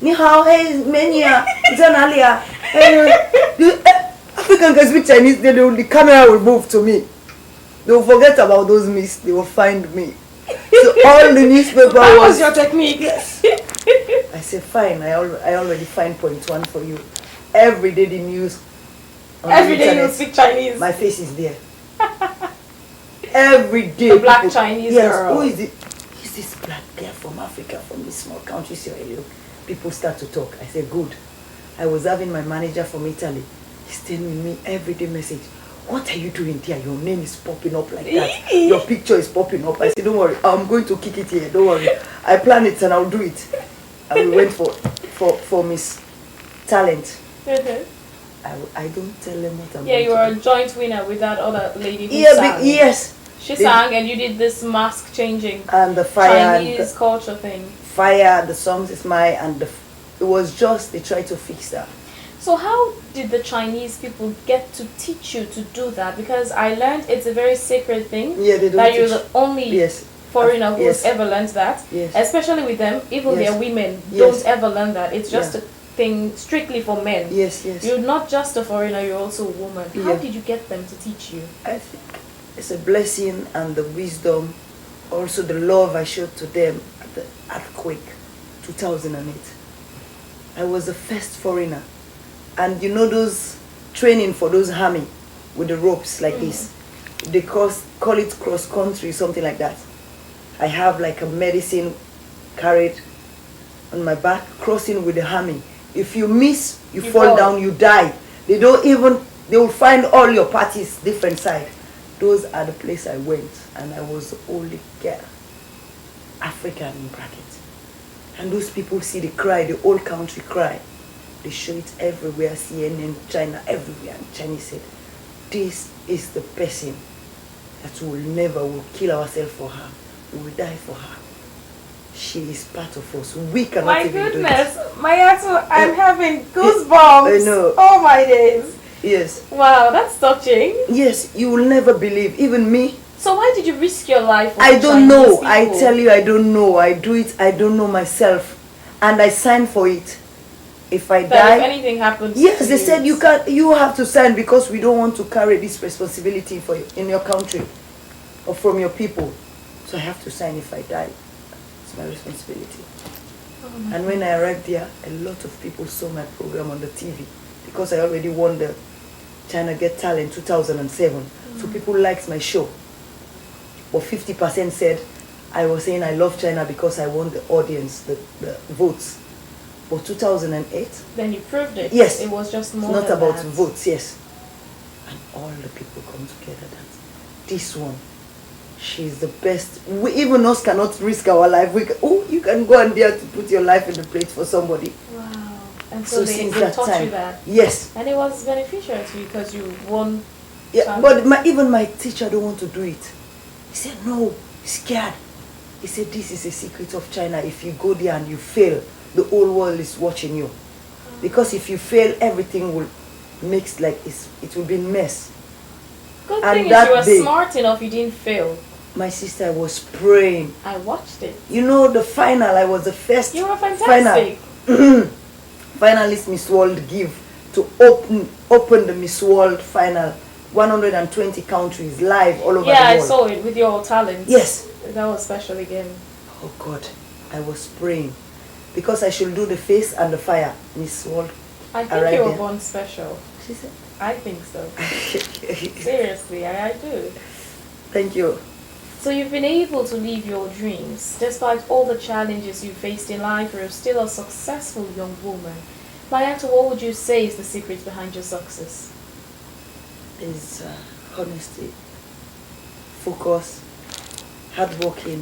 Speaker 4: Ni hao, hey, menia, Zanalia. African can speak Chinese, then the camera will move to me. They will forget about those myths, they will find me. So all the newspaper
Speaker 3: That was your technique.
Speaker 4: Yes. I said, fine, I already find point one for you. Every day the news.
Speaker 3: Every day you speak Chinese.
Speaker 4: My face is there. Every day.
Speaker 3: The black Chinese girl.
Speaker 4: Who is it? Is this black girl from Africa, from this small country, Sierra Leone? People start to talk. I said, good. I was having my manager from Italy. He's telling me every day message. What are you doing there? Your name is popping up like that. Your picture is popping up. I said, don't worry. I'm going to kick it here. Don't worry. I plan it and I'll do it. And we went for Miss Talent. I don't tell them what I'm
Speaker 3: Yeah,
Speaker 4: going
Speaker 3: you
Speaker 4: to
Speaker 3: were
Speaker 4: do.
Speaker 3: a joint winner with that other lady who sang.
Speaker 4: Yes.
Speaker 3: She sang and you did this mask changing
Speaker 4: And the fire.
Speaker 3: Chinese culture thing.
Speaker 4: Fire, the songs is my, and it was just, they tried to fix that.
Speaker 3: So how did the Chinese people get to teach you to do that? Because I learned it's a very sacred thing.
Speaker 4: Yeah, they don't
Speaker 3: that you're
Speaker 4: teach.
Speaker 3: the only
Speaker 4: Yes.
Speaker 3: foreigner who
Speaker 4: Yes.
Speaker 3: has ever learned that.
Speaker 4: Yes.
Speaker 3: Especially with them, even
Speaker 4: Yes.
Speaker 3: their women
Speaker 4: Yes.
Speaker 3: don't ever learn that. It's just
Speaker 4: Yeah.
Speaker 3: a thing strictly for men.
Speaker 4: Yes, yes.
Speaker 3: You're not just a foreigner, you're also a woman. How
Speaker 4: Yeah.
Speaker 3: did you get them to teach you?
Speaker 4: I think it's a blessing and the wisdom, also the love I showed to them at the earthquake, 2008. I was the first foreigner. And you know those training for those army with the ropes like this? They call it cross country, something like that. I have like a medicine carried on my back, crossing with the army. If you miss, you fall
Speaker 3: fall.
Speaker 4: down, you die. They will find all your parties different side. Those are the place I went, and I was the only girl, African in brackets. And those people see the cry, the whole country cry. They show it everywhere, CNN, China, everywhere. And Chinese said, this is the person that we will kill ourselves for her. We will die for her. She is part of us. We cannot
Speaker 3: My
Speaker 4: even
Speaker 3: goodness,
Speaker 4: do it.
Speaker 3: Mayatu, I'm having goosebumps.
Speaker 4: I know.
Speaker 3: Oh my days.
Speaker 4: Yes.
Speaker 3: Wow, that's touching.
Speaker 4: Yes, you will never believe. Even me.
Speaker 3: So why did you risk your life? For
Speaker 4: I
Speaker 3: the
Speaker 4: don't know.
Speaker 3: Chinese
Speaker 4: I
Speaker 3: people?
Speaker 4: tell you, I don't know. I do it. I don't know myself. And I signed for it. If I
Speaker 3: That
Speaker 4: die.
Speaker 3: if anything happens
Speaker 4: Yes,
Speaker 3: to
Speaker 4: they
Speaker 3: you,
Speaker 4: said you can't. You have to sign because we don't want to carry this responsibility for in your country or from your people. So I have to sign if I die. It's my responsibility. And when I arrived there, a lot of people saw my program on the TV because I already won the China Get Talent 2007. So people liked my show. But 50% said I was saying I love China because I won the audience, the votes. But 2008,
Speaker 3: then you proved it.
Speaker 4: yes,
Speaker 3: It was just
Speaker 4: it's
Speaker 3: more
Speaker 4: not
Speaker 3: than
Speaker 4: about
Speaker 3: that.
Speaker 4: votes, yes. And all the people come together that this one, she's the best. We, even us cannot risk our life. You can go and dare to put your life in the plate for somebody.
Speaker 3: Wow. And so they
Speaker 4: since that
Speaker 3: taught
Speaker 4: time,
Speaker 3: you that.
Speaker 4: yes.
Speaker 3: And it was beneficial to you because you won.
Speaker 4: Yeah, but even my teacher don't want to do it. He said, no, he's scared. He said, this is a secret of China. If you go there and you fail, the whole world is watching you. Because if you fail, everything will mix like it will be a mess.
Speaker 3: Good
Speaker 4: And
Speaker 3: thing is
Speaker 4: that
Speaker 3: you were
Speaker 4: day-
Speaker 3: smart enough, you didn't fail.
Speaker 4: My sister was praying.
Speaker 3: I watched it.
Speaker 4: You know, the final, I was the first
Speaker 3: You were fantastic.
Speaker 4: finalist Miss World give to open the Miss World final. 120 countries live all over the world.
Speaker 3: Yeah, I saw it with your talent.
Speaker 4: Yes.
Speaker 3: That was special again.
Speaker 4: Oh God, I was praying because I should do the face and the fire. Miss World.
Speaker 3: I think
Speaker 4: Arrived
Speaker 3: you were
Speaker 4: there.
Speaker 3: born special.
Speaker 4: She said.
Speaker 3: I think so. Seriously, I do.
Speaker 4: Thank you.
Speaker 3: So you've been able to live your dreams. Despite all the challenges you faced in life, you're still a successful young woman. Mariatu, what would you say is the secret behind your success?
Speaker 4: Is honesty, focus, hardworking,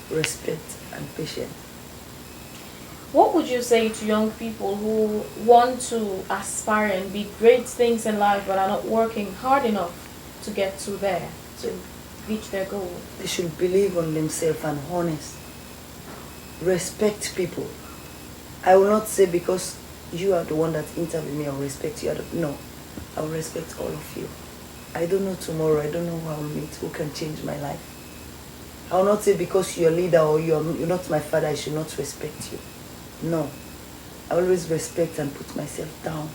Speaker 4: respect, and patience.
Speaker 1: What would you say to young people who want to aspire and be great things in life but are not working hard enough to get to there, to reach their goal?
Speaker 4: They should believe on themselves and honest. Respect people. I will not say because you are the one that interviewed me, I will respect you. No, I will respect all of you. I don't know tomorrow, I don't know who I will meet, who can change my life. I will not say because you're a leader or you're not my father, I should not respect you. No, I always respect and put myself down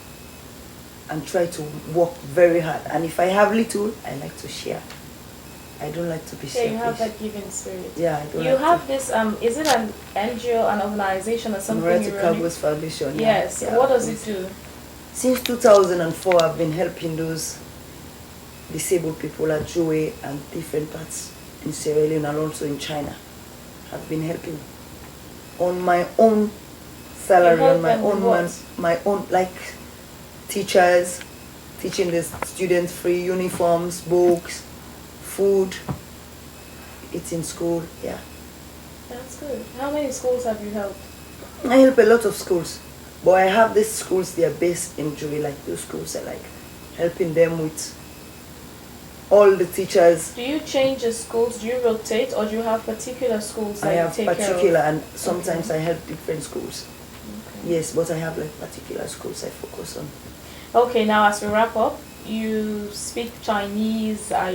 Speaker 4: and try to work very hard. And if I have little, I like to share. I don't like to be selfish.
Speaker 1: You have that giving spirit.
Speaker 4: Yeah, I don't
Speaker 1: You
Speaker 4: like
Speaker 1: have
Speaker 4: to.
Speaker 1: this, is it an NGO, an organization or something?
Speaker 4: Mariatu Kargbo's Foundation.
Speaker 1: Yes,
Speaker 4: Yeah,
Speaker 1: what does it do?
Speaker 4: Since 2004, I've been helping those disabled people at Joe and different parts in Sierra Leone and also in China. I've been helping on my own salary, on my own, like teachers, teaching the students free uniforms, books, food, it's in school, yeah.
Speaker 1: That's good. How many schools have you helped?
Speaker 4: I help a lot of schools, but I have these schools, they are based in Joey, like those schools are like helping them with all the teachers.
Speaker 1: Do you change the schools? Do you rotate, or do you have particular schools that
Speaker 4: I
Speaker 1: you
Speaker 4: have
Speaker 1: take
Speaker 4: particular,
Speaker 1: care of?
Speaker 4: and sometimes I help different schools.
Speaker 1: Okay.
Speaker 4: Yes, but I have like particular schools I focus on.
Speaker 1: Okay, now as we wrap up, you speak Chinese. I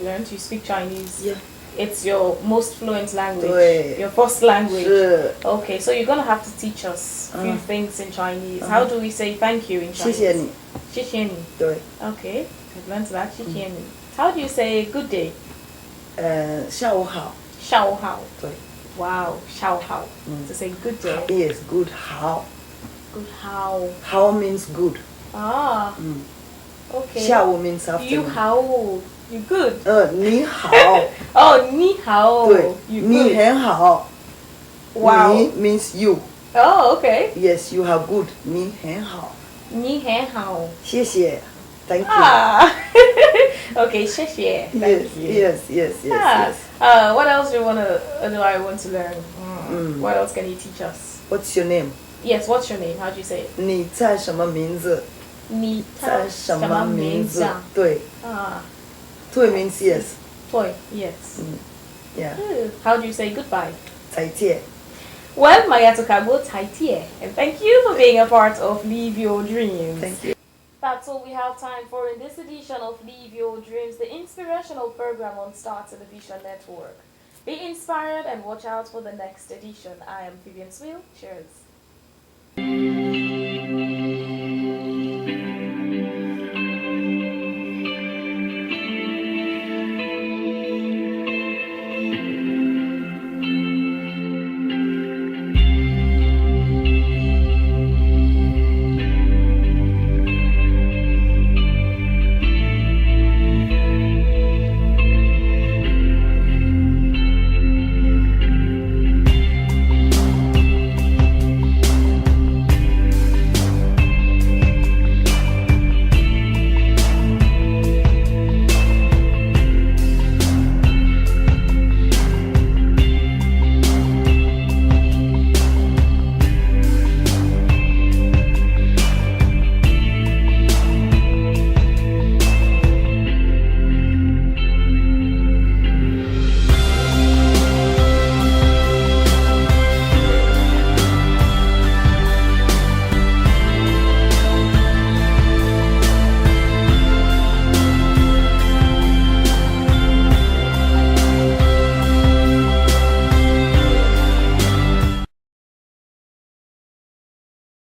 Speaker 1: learned you speak Chinese.
Speaker 4: Yeah.
Speaker 1: It's your most fluent language.
Speaker 4: 对
Speaker 1: Your first language.
Speaker 4: 是
Speaker 1: Okay, so you're gonna have to teach us a few things in Chinese. How do we say thank you in
Speaker 4: 谢
Speaker 1: Chinese?
Speaker 4: 谢你，
Speaker 1: 谢谢你.
Speaker 4: 对，
Speaker 1: Okay, I've learned that. 谢谢你. How do you say good day?
Speaker 4: 下午好，
Speaker 1: 下午好.
Speaker 4: 对
Speaker 1: Wow, 下午好. To say good day.，yes,
Speaker 4: good 好
Speaker 1: Good how.
Speaker 4: ，how means good，
Speaker 1: Ah. Okay.
Speaker 4: 下午 means
Speaker 1: You
Speaker 4: afternoon，
Speaker 1: how. You good.
Speaker 4: 你好，
Speaker 1: Oh, 你好.
Speaker 4: 对，
Speaker 1: You
Speaker 4: 你
Speaker 1: good.
Speaker 4: 很好，
Speaker 1: Wow.
Speaker 4: 你 means you，
Speaker 1: Oh, okay.
Speaker 4: yes, you are good，你很好，
Speaker 1: 你很好.
Speaker 4: 谢谢，thank you，
Speaker 1: Ah. Okay, 谢谢.
Speaker 4: yes,
Speaker 1: Thank you.
Speaker 4: yes, yes, yes,
Speaker 1: Ah.
Speaker 4: yes.
Speaker 1: What else do I want to learn? What else can you teach us?
Speaker 4: What's your name？
Speaker 1: Yes, what's your name? How do you say it?
Speaker 4: 你叫什么名字？
Speaker 1: 你
Speaker 4: 叫什么名字？
Speaker 1: Ah.
Speaker 4: 对，对 means yes，
Speaker 1: Toy. Yes.
Speaker 4: yeah，
Speaker 1: How do you say goodbye?
Speaker 4: 再见。
Speaker 1: Well, Mariatu Kargbo, 再见. And thank you for being a part of Leave Your Dreams.
Speaker 4: Thank you.
Speaker 1: That's all we have time for in this edition of Leave Your Dreams, the inspirational program on Star Television Network. Be inspired and watch out for the next edition. I am Phebean Swill. Cheers.